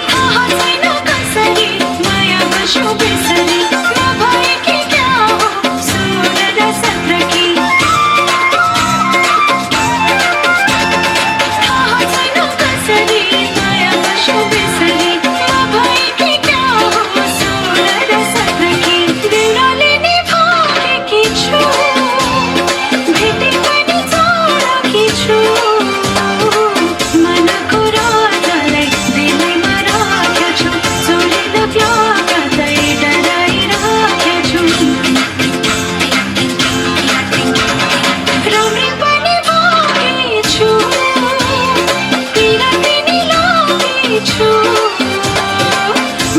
थाहा छैन कसरी माया बस्यो बेसरी, नभएकी क्या हो 16 र 17 की। थाहा छैन कसरी माया बस्यो बेसरी, नभएकी क्या हो 16 र 17 की। दिलले निभाएकी छु, भेटे पनि छोडेकी छु, मनको राजालाई दिलैमा राखेको छु, सोझिलो लागतै डराइराखेको छु। राम्रै पनि भाकी छु, तेरा तिनी लागी छु,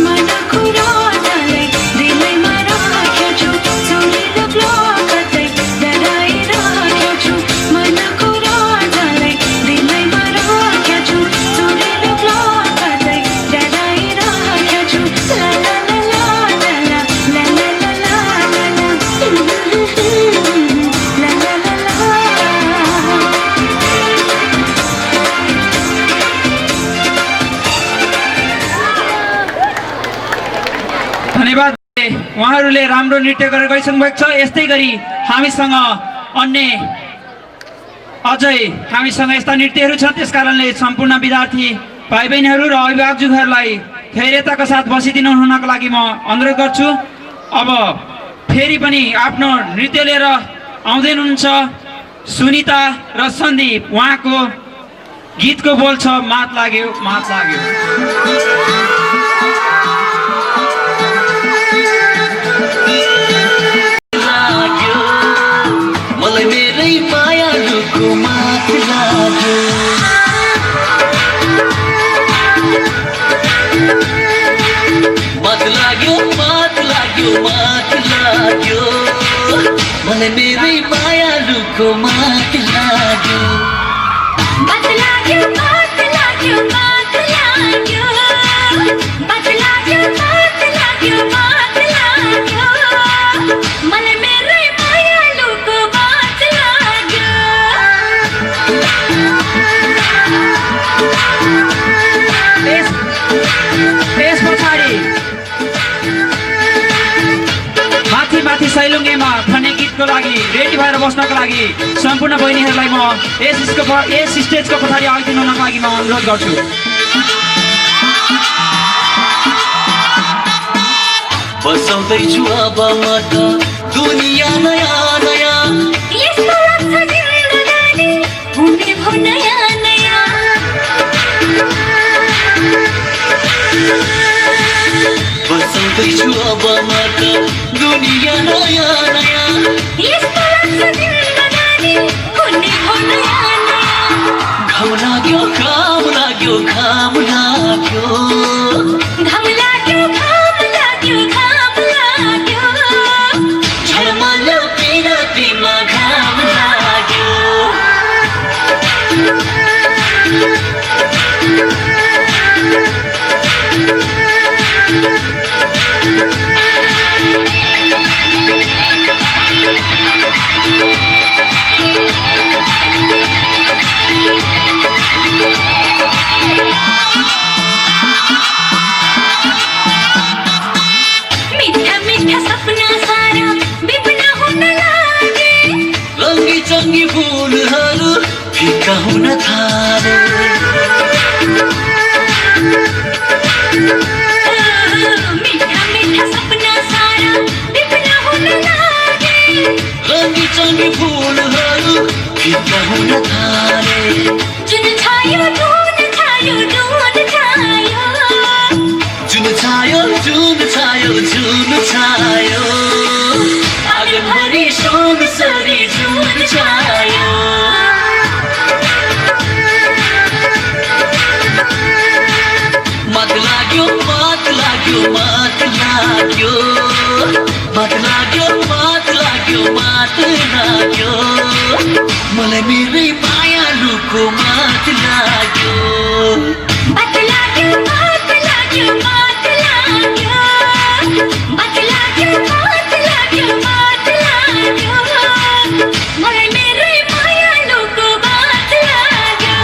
मनको राजालाई दिलैमा राखेको छु, सोझिलो लागतै डराइराखेको छु, मनको राजालाई दिलैमा राखेको छु, सोझिलो लागतै डराइराखेको छु। ला ला ला ला ला ला ला ला ला ला धन्यवाद। उहाँहरूले राम्रो नृत्य गरेर गइसक्नु भएको छ। यस्तै गरी हामीसँग अन्य अझै हामीसँग यस्ता नृत्यहरू छन्। त्यस कारणले सम्पूर्ण विद्यार्थी भाइ बहिनीहरू र अभिभावकज्यूहरूलाई धैर्यताका साथ बसिदिनु हुनको लागि म अनुरोध गर्छु। अब फेरि पनि आफ्नो नृत्य लिएर आउँदै हुनुहुन्छ सुनिता र सन्दीप। उहाँको गीतको बोल छ मात लाग्यो मात लाग्यो। लाग्यो मलाई मेरै मायालुको मात लाग्यो। मात लाग्यो मात लाग्यो मात लाग्यो, मलाई मेरै मायालुको मात लाग्यो। मात लाग्यो मात लाग्यो मात बात लाग्यो बात लाग्यो बात लाग्यो बात लाग्यो मलाई मेरै मायालुको बात लाग्यो त्यस पछाडि माथि माथि सैलुङ्गेमा भन्ने गीतको लागि रेडी भएर बस्नको लागि सम्पूर्ण बहिनीहरूलाई म यस स्टेजको पछाडि आइदिनुको लागि म अनुरोध गर्छु। बसाउँदैछु अब म त दुनियाँ नयाँ नयाँ यस्तो लाग्छ जिन्दगानी हुने भो नयाँ नयाँ बसाउँदैछु अब म त दुनियाँ नयाँ नयाँ यस्तो लाग्छ जिन्दगानी हुने भो नयाँ नयाँ घाम लाग्यो घाम लाग्यो घाम लाग्यो घाम लाग्यो घाम लाग्यो घाम लाग्यो झलमल पिरतीमा घाम लाग्यो मीठा मीठा सपना सारा विपना हुन लागे रङ्गी चङ्गी फुलहरू फिका हुन थाले मीठा मीठा सपना सारा विपना हुन लागे रङ्गी चङ्गी फुलहरू फिका हुन थाले जुन छायो जुन छायो जुन छायो जुन छायो जुन छायो जुन छायो आँगनभरि सोमसरी जुन छायो मात लाग्यो मात लाग्यो मात लाग्यो मात लाग्यो मात लाग्यो मात लाग्यो मलाई मेरै मायालुको मात लाग्यो बात लाग्यो बात लाग्यो बात लाग्यो बात लाग्यो बात लाग्यो बात लाग्यो मलाई मेरै मायालुको बात लाग्यो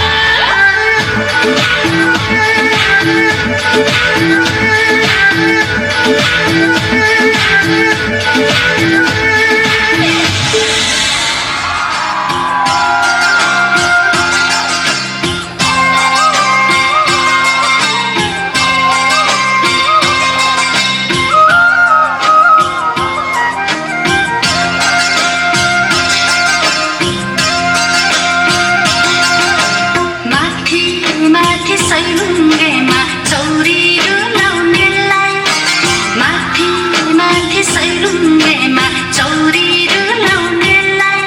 माथि माथि सैलुङ्गेमा चौरी रुलाउनेलाई माथि माथि सैलुङ्गेमा चौरी रुलाउनेलाई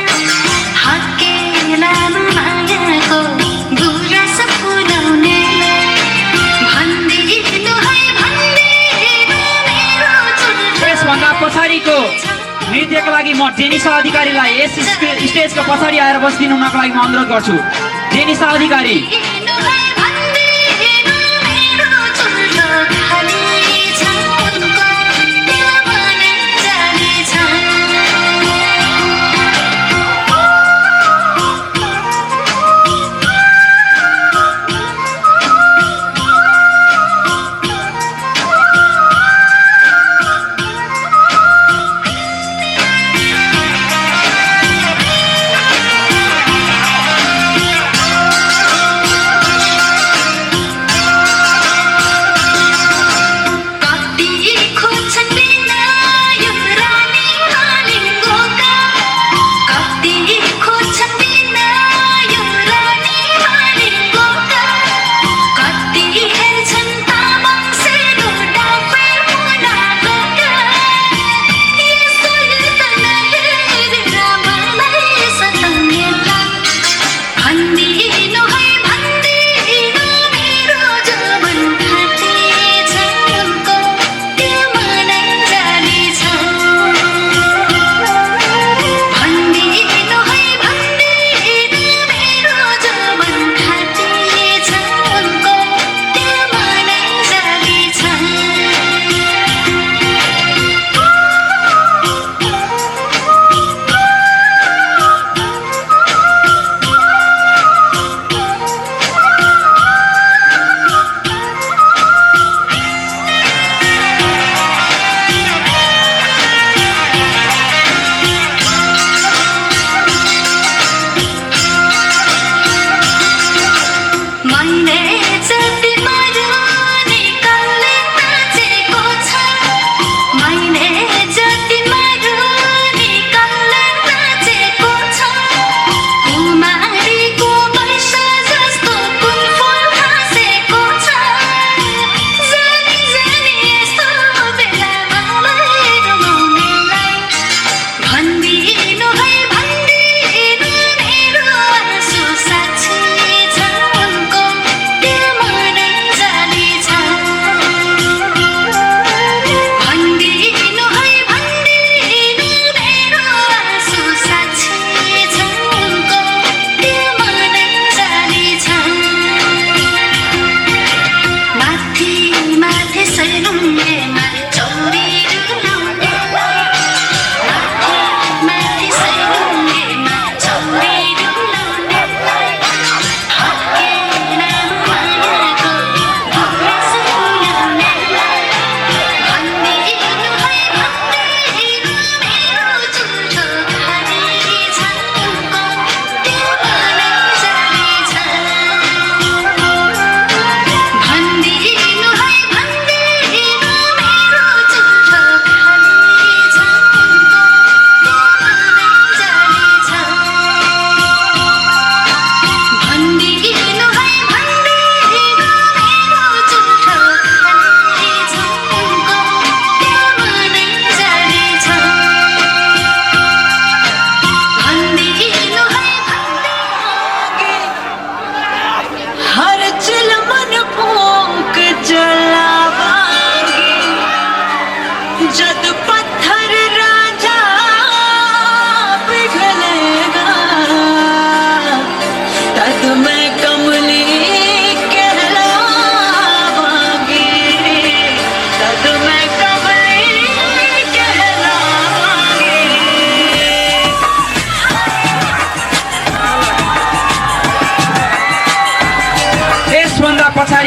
हकेलामा मायाको गुराँस फुलाउनेलाई भन्दिनु है भन्दिनु मेरो चुल्ठो यसभन्दा पछाडिको नृत्यको लागि म जेनिसा अधिकारीलाई यस स्टेजको पछाडि आएर बसिदिनु हुनको लागि म अनुरोध गर्छु। जेनिसा अधिकारी भन्दिनु है भन्दिनु मेरो चुल्ठो खाली छ उनको त्यो भने जानेछ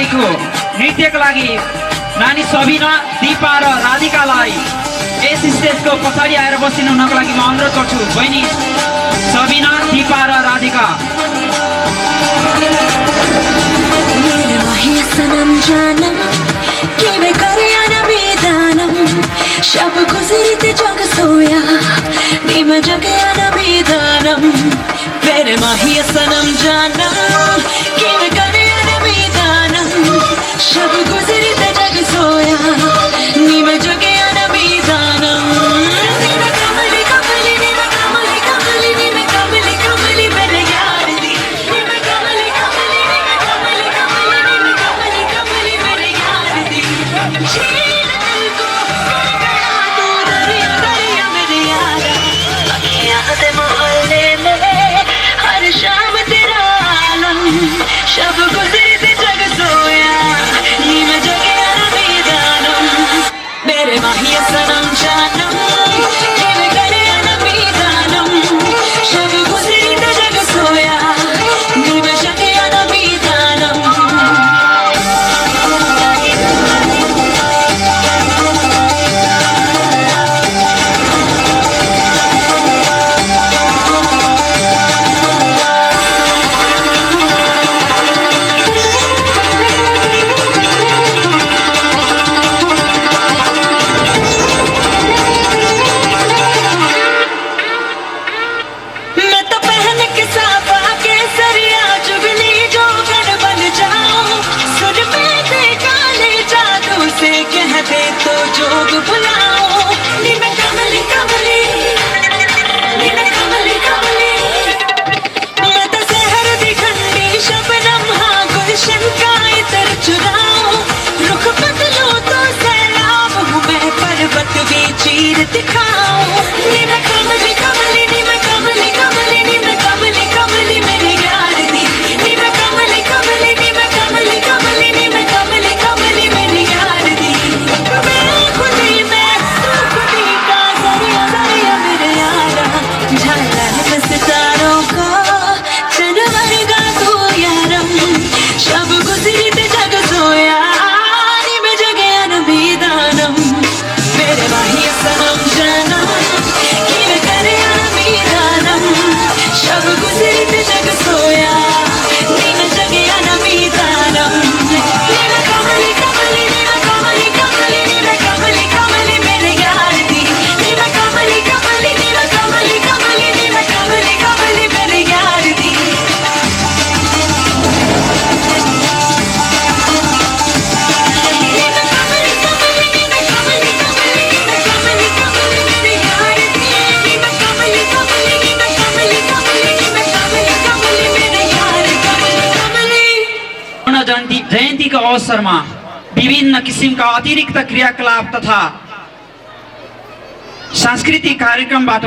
पछाडिको नृत्यको लागि नानी सबिना, दिपा र राधिकालाई यस स्टेजको पछाडि आएर बसिनु हुनको लागि म अनुरोध गर्छु। बहिनी सबिना, दिपा र राधिका। सनम जानम किਵੇਂ ਕਰਿਆ ਨਾ ਵਿਦਾਨਮ ਸ਼ਬ ਗੁਜ਼ਰੀ ਤੇ ਜਗ ਸੋਇਆ ਨੀ ਮੈਂ ਜਗਿਆ ਨਾ ਵਿਦਾਨਮ ਮੇਰੇ ਮਾਹੀਏ ਸਨਮ जानम ਕਿਵੇਂ ਕਰਿਆ ਨਾ ਵਿਦਾਨਮ ਸ਼ਬ ਗੁਜ਼ਰੀ ਤੇ ਜਗ ਸੋਇਆ ਨੀ ਮੈਂ ਜਗਿਆ ਨਾ ਵਿਦਾਨਮ ਨੀ ਮੈਂ ਕਮਲੀ ਕਮਲੀ ਨੀ ਮੈਂ ਕਮਲੀ ਕਮਲੀ ਨੀ ਮੈਂ ਕਮਲੀ ਕਮਲੀ ਮੇਰੇ ਯਾਰ ਦੀ ਨੀ ਮੈਂ ਕਮਲੀ ਕਮਲੀ ਨੀ ਮੈਂ ਕਮਲੀ ਕਮਲੀ ਨੀ ਮੈਂ ਕਮਲੀ ਕਮਲੀ ਮੇਰੇ ਯਾਰ ਦੀ छीन दिल को कर गया तू दरिया दरिया मेरे यारा अखियां दे मोहल्ले में हर शाम तेरा आलम शब गुजरी ते जग सोया नी मैं जगया ना विदानम मेरे माहिया सनम जानम किवें करिया ना विदानम शब गुजरी ते जग सोया नी मैं जगया ना विदानम मैं तो पहन के साफा केसरिया चुगली जोगन बन जाऊं सुर में दे काले जादू से कह दे तो जोग भुलाऊं नी मैं कमली कमली नी मैं कमली कमली मैं तो शहर दी ठंडी शबनम हाँ गुलशन का इतर चुराऊं रुख बदलो तो सैलाब हूँ मैं पर्वत भी चीर दिखाऊं नी मैं कमली कमली नी मैं कमली कमली नी मैं कमली कमली मेरे यार दी नी मैं कमली कमली नी मैं कमली कमली नी मैं कमली कमली मेरे यार दी मैं खुदी मैं तू खुदी का दरिया दरिया मेरे यारा झाला है सितारों का चनवरगा तू यारम शब गुजरी ते जग सोया नी मैं जगया न विदानम मेरे माहिया सनम जानम किवें करिया ना विदानम शब गुजरी ते जग सोया नी मैं जगया ना विदानम नी मैं कमली कमली नी मैं कमली कमली नी मैं कमली कमली मेरे यार दी नी मैं कमली कमली नी मैं कमली कमली नी मैं कमली कमली मेरे यार दी जयन्तीको अवसरमा विभिन्न किसिमका अतिरिक्त क्रियाकलाप तथा सांस्कृतिक कार्यक्रमबाट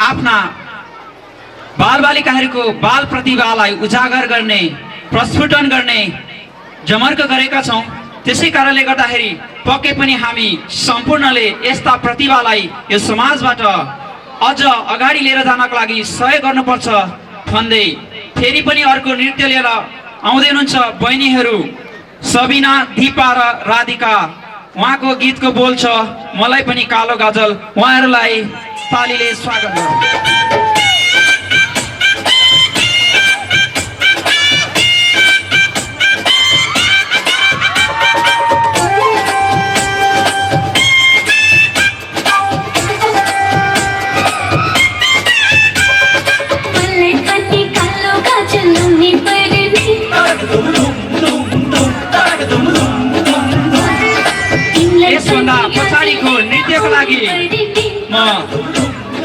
आफ्ना बालबालिकाहरूको बाल प्रतिभालाई उजागर गर्ने प्रस्फुटन गर्ने जमर्क गरेका छौँ। त्यसै कारणले गर्दाखेरि पक्कै पनि हामी सम्पूर्णले यस्ता प्रतिभालाई यो समाजबाट अझ अगाडि लिएर जानको लागि सहयोग गर्नुपर्छ भन्दै फेरि पनि अर्को नृत्य लिएर आउँदै हुनुहुन्छ बहिनीहरू सबिना, दिपा र राधिका। उहाँको गीतको बोल छ मलाई पनि कालो गाजल। उहाँहरूलाई तालीले स्वागत गरौँ। यसभन्दा पछाडिको नृत्यको लागि म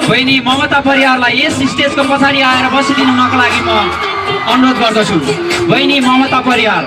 बहिनी ममता परियारलाई यस स्टेजको पछाडि आएर बसिदिनु हुनको लागि म अनुरोध गर्दछु। बहिनी ममता परियार।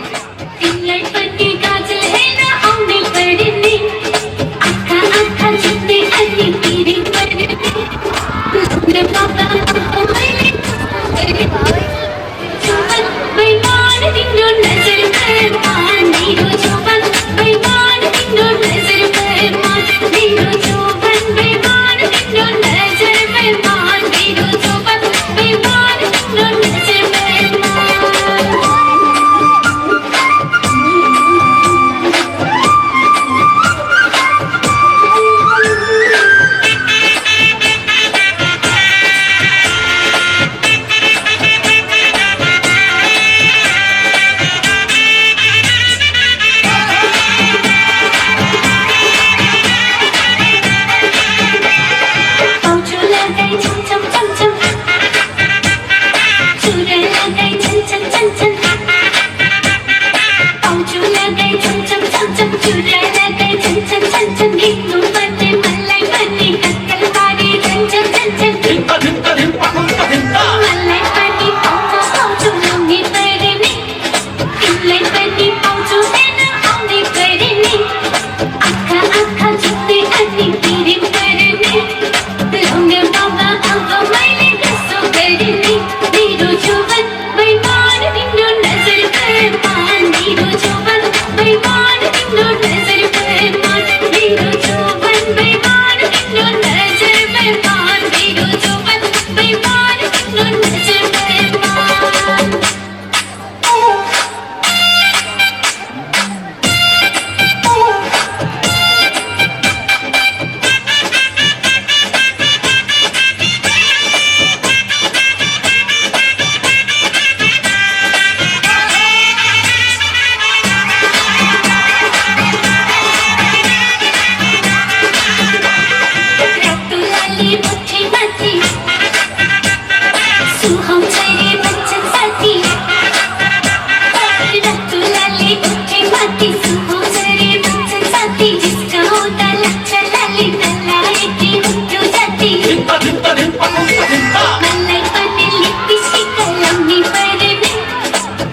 मलाई पानी लिपस्टिक लगाउने पर्ने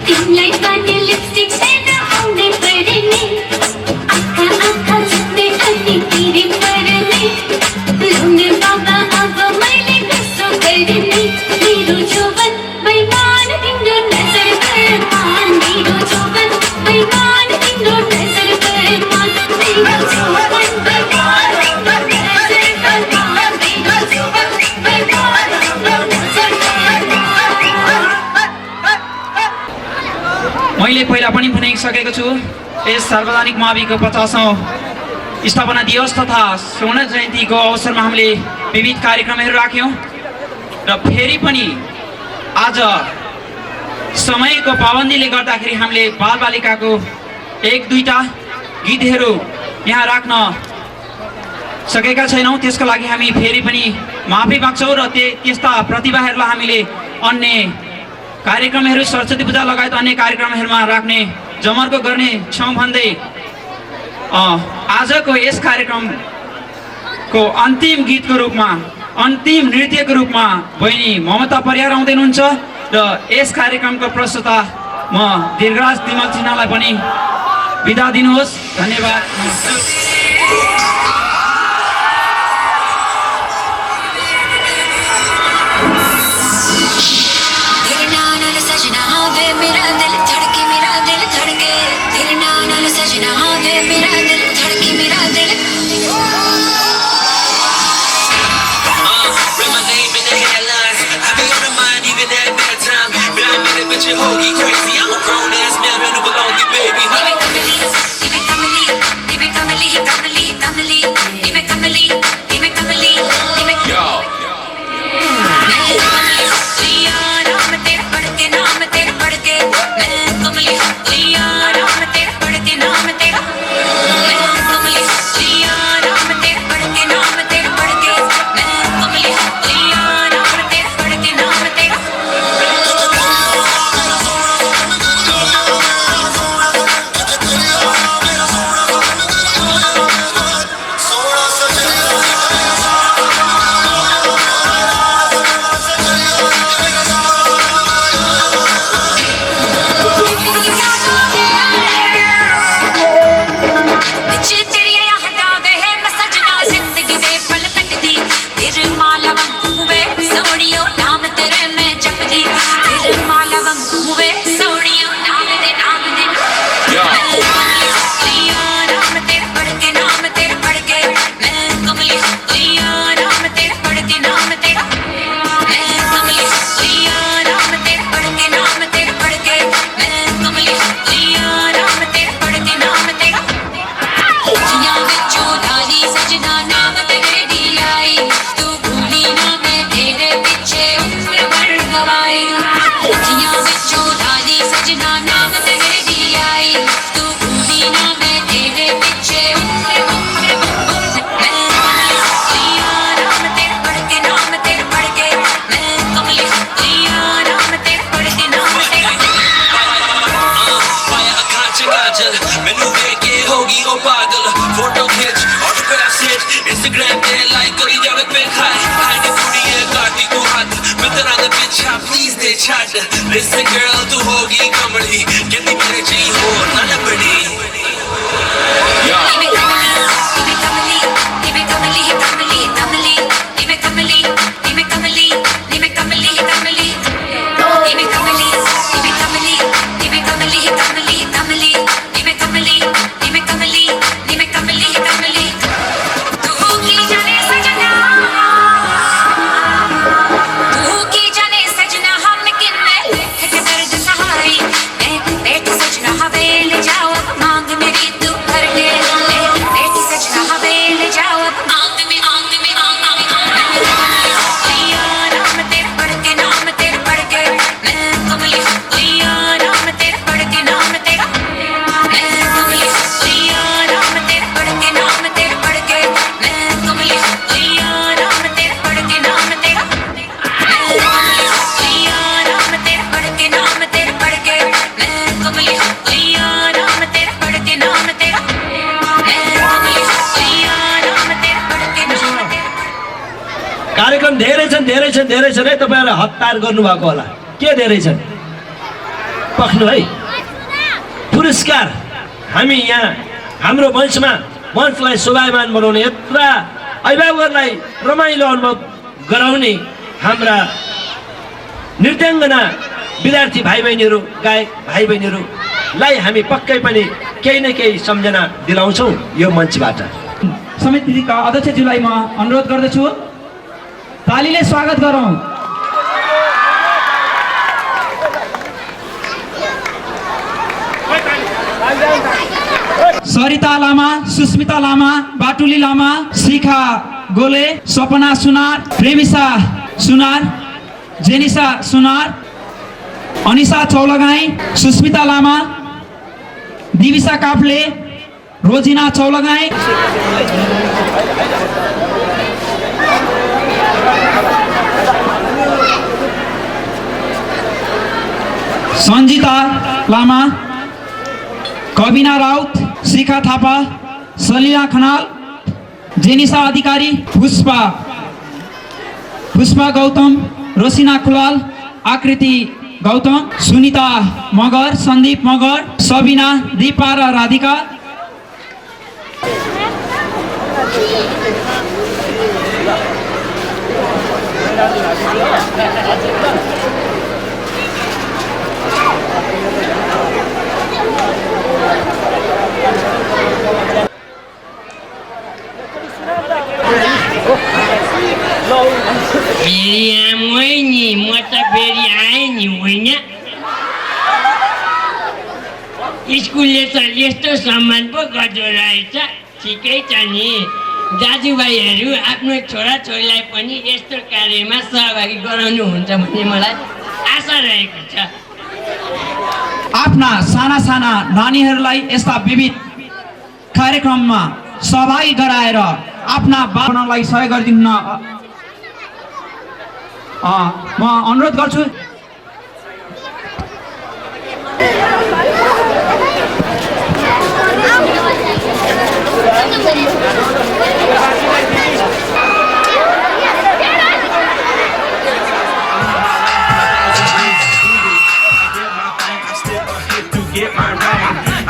तिमीलाई पानी लिपस्टिक छैन आउने पर्ने आँखा आँखा जुत्ने अनि तिरी पर्ने लुङ्गे बाबा अब मैले कसो गर्ने मेरो जोवन बैमान तिम्रो नजर बरमान मेरो जोवन बैमान तिम्रो नजर बरमान मेरो जोवन बैमान तिम्रो नजर बरमान मेरो जोवन बैमान तिम्रो नजर बरमान मैले पहिला पनि भनिसकेको छु यस सार्वजनिक माविको 50औं स्थापना दिवस तथा स्वर्ण जयन्तीको अवसरमा हामीले विविध कार्यक्रमहरू राख्यौँ र फेरि पनि आज समयको पाबन्दीले गर्दाखेरि हामीले बालबालिकाको एक दुईटा गीतहरू यहाँ राख्न सकेका छैनौँ। त्यसको लागि हामी फेरि पनि माफी माग्छौँ र त्यस्ता प्रतिभाहरूलाई हामीले अन्य कार्यक्रमहरू सरस्वती पूजा लगायत अन्य कार्यक्रमहरूमा राख्ने जमर्को गर्ने छौँ भन्दै आजको यस कार्यक्रमको अन्तिम गीतको रूपमा अन्तिम नृत्यको रूपमा बहिनी ममता परियार आउँदै हुनुहुन्छ र यस कार्यक्रमको प्रस्तुता म दीर्घराज तिमल सिन्हालाई पनि बिदा दिनुहोस्। धन्यवाद। मेरा दिल धड़के मेरा दिल धड़के तेरे नाम नाल सजना वे मेरा दिल धड़के मेरा दिल Write my name in the headlines. I be on my mind even at bedtime. But I made it, but you hold me crazy. I'm a grown ass man, man who belong to baby. Instagram pay like curry जावे pay खाए खाने पूरी है काटी तू हाथ मैं तेरा द bitch please दे छाट listen girl तू होगी कमली कहती मेरे जी हो ना लपड़ी सजना धेरै छन् है तपाईँहरूले हतार गर्नुभएको होला के धेरै छन् पख्नु है पुरस्कार हामी यहाँ हाम्रो मञ्चलाई शोभायमान बनाउने यत्र अभिभावकहरूलाई रमाइलो अनुभव गराउने हाम्रा नृत्याङ्गना विद्यार्थी भाइ बहिनीहरू गायक भाइ बहिनीहरूलाई हामी पक्कै पनि केही न केही सम्झना दिलाउँछौँ यो मञ्चबाट। समितिका अध्यक्षज्यूलाई म अनुरोध गर्दछु तालीले स्वागत गरौँ। सरिता लामा, सुस्मिता लामा, बाटुली लामा, शिखा गोले, सपना सुनार, प्रेमिसा सुनार, जेनिसा सुनार, अनिसा चौलगाई, सुस्मिता लामा, दिविसा काफ्ले, रोजिना चौलगाई, सञ्जिता लामा, कविना राउत, शिखा थापा, सलिला खनाल, जेनिसा अधिकारी, पुष्पा गौतम, रोसिना खुलाल, आकृति गौतम, सुनिता मगर, सन्दीप मगर, सबिना, दीपा र राधिका, म त फेरि आएँ नि होइन स्कुलले त यस्तो सम्मान पो गर्दो रहेछ ठिकै छ नि दाजुभाइहरू आफ्नो छोराछोरीलाई पनि यस्तो कार्यमा सहभागी गराउनुहुन्छ भन्ने मलाई आशा रहेको छ। आफ्ना साना नानीहरूलाई यस्ता विविध कार्यक्रममा सहभागी गराएर आफ्ना बनाउनलाई सहयोग गरिदिन म अनुरोध गर्छु।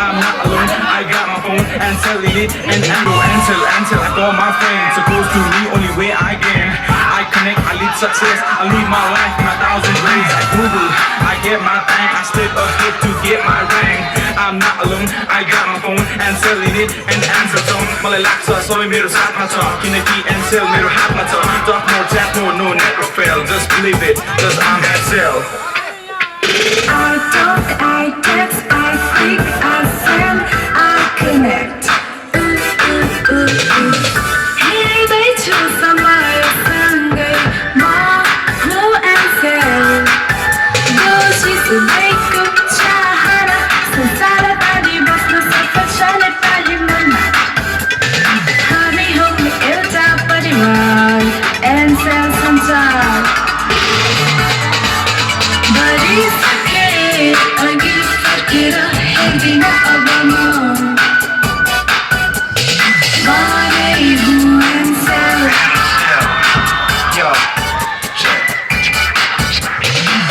I'm not alone, I got my phone and selling it and answer I call my friends, supposed to me only way I can. I connect, I lead success, I lead my life in 1,000 ways. I Google, I get my thing, I step ahead to get my rank. I'm not alone, I got my phone and selling it and answer song. मलाई लाग्छ सबै मेरो साथमा छ किनकि एन्सेल मेरो हातमा छ. Talk more, chat more, no network fail. Just believe it, cause I'm Ansel. I talk, I text, I speak, I send, I connect. Hey, somebody Sunday, mom, who Ansel. Go, she's a makeup, chahara, Santara, body, boss, no secret, shine it, body, mama. Honey, hope me, ilta, body, run, Ansel, sometime. But it's okay, I get a heavy of my mom. Body, who Ansel.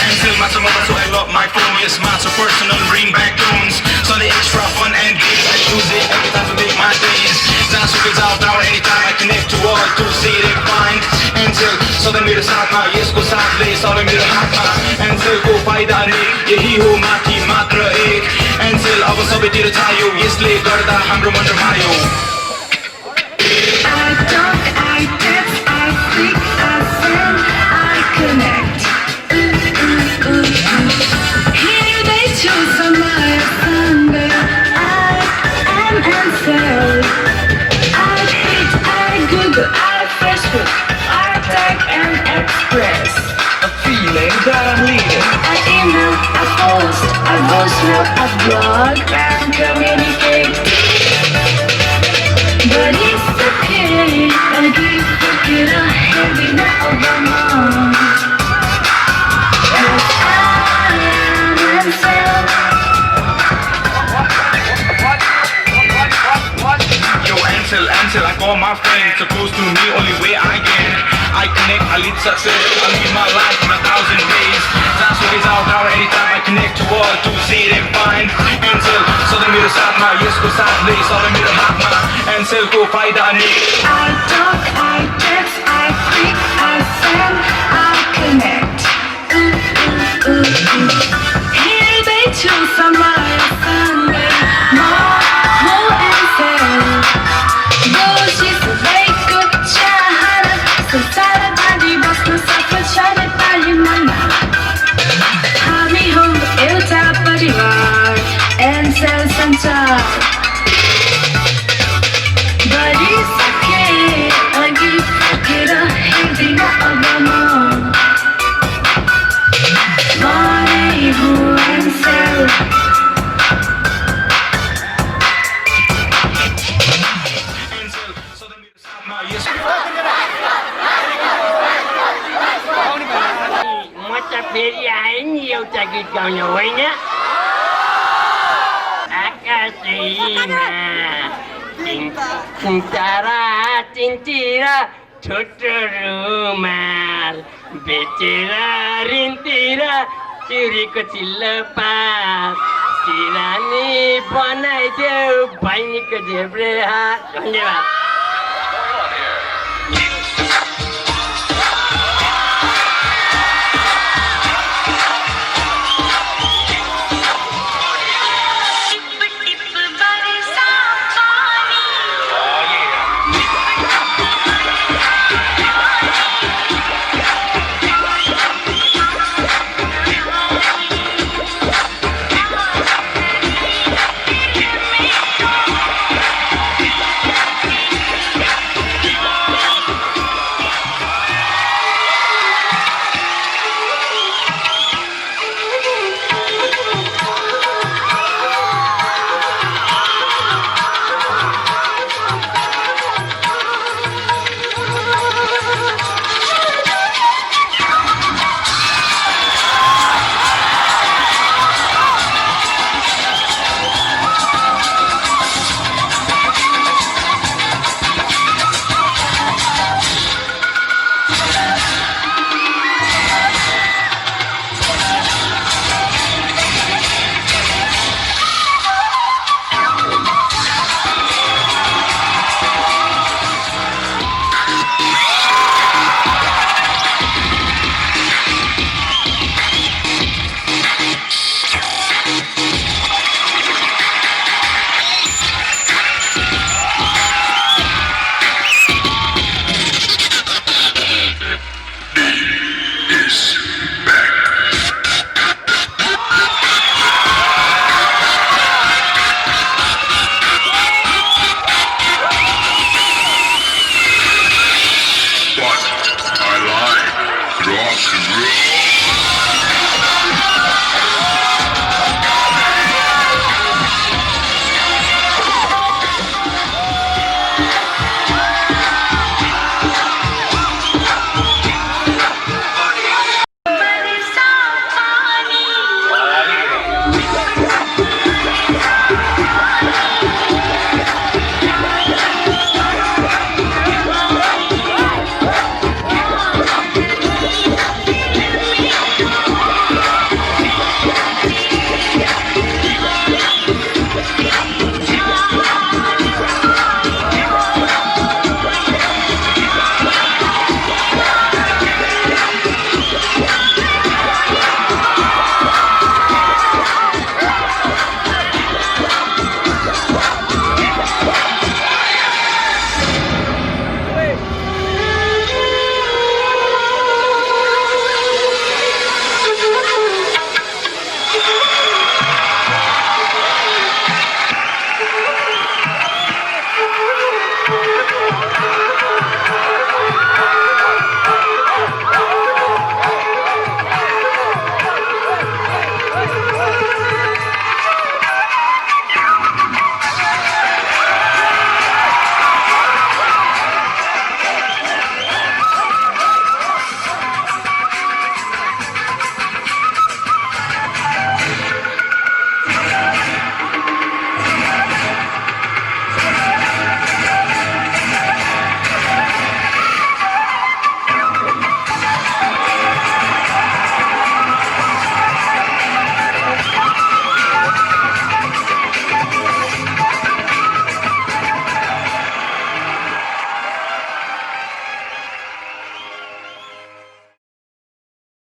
Ansel, my tomorrow, so I love my phone. Yes, my so personal, bring back tunes. So the extra fun and games, I use it every time to make my days. Dance with out down anytime I connect to all to see it find. Ansel, so the मेरो साथमा यसको साथले सबै मेरो हातमा. एन्सेलको फाइदा रे यही हो माथि मात्र एक. एन्सेल अब सबैतिर छायो यसले गर्दा हाम्रो मन रमायो. I talk, I text, I speak, I send, I connect. Here they choose on my Sunday. I am Ansel. I hit, I Google, I Facebook, I tag and express. A feeling that I'm leading. I email, I post, I voicemail, I blog and communicate. But it's okay, I get a heavy of my mom. Cause I am Ansel. Yo, Ansel, I call my friend, supposed to me only way I can. I connect, I lead success. I live my life in 1,000 ways. That's what is out there anytime I connect to all to see them find answer. सधैँ मेरो साथमा यसको साथले सधैँ मेरो हातमा एन्सेलको फाइदा नै I talk, I text, I click, I send, I connect. Hey, to sunrise, Sunday, more and sell. She's a baker, chahara, so sad body, but no suffer, shine it by your mama. Hami home, euta parivar, and sell sanchar. But it's okay, I get a heavy abama. Money who and sell. म त फेरि आएँ नि एउटा गीत गाउनु होइन आकाशैमा तारा तिनतिर छोटो रुमाल बेचेर ऋणतिर चुरीको चिल्लो पाल सिरानी बनाइदेऊ बहिनीको झेब्रे हात धन्यवाद Rock and roll.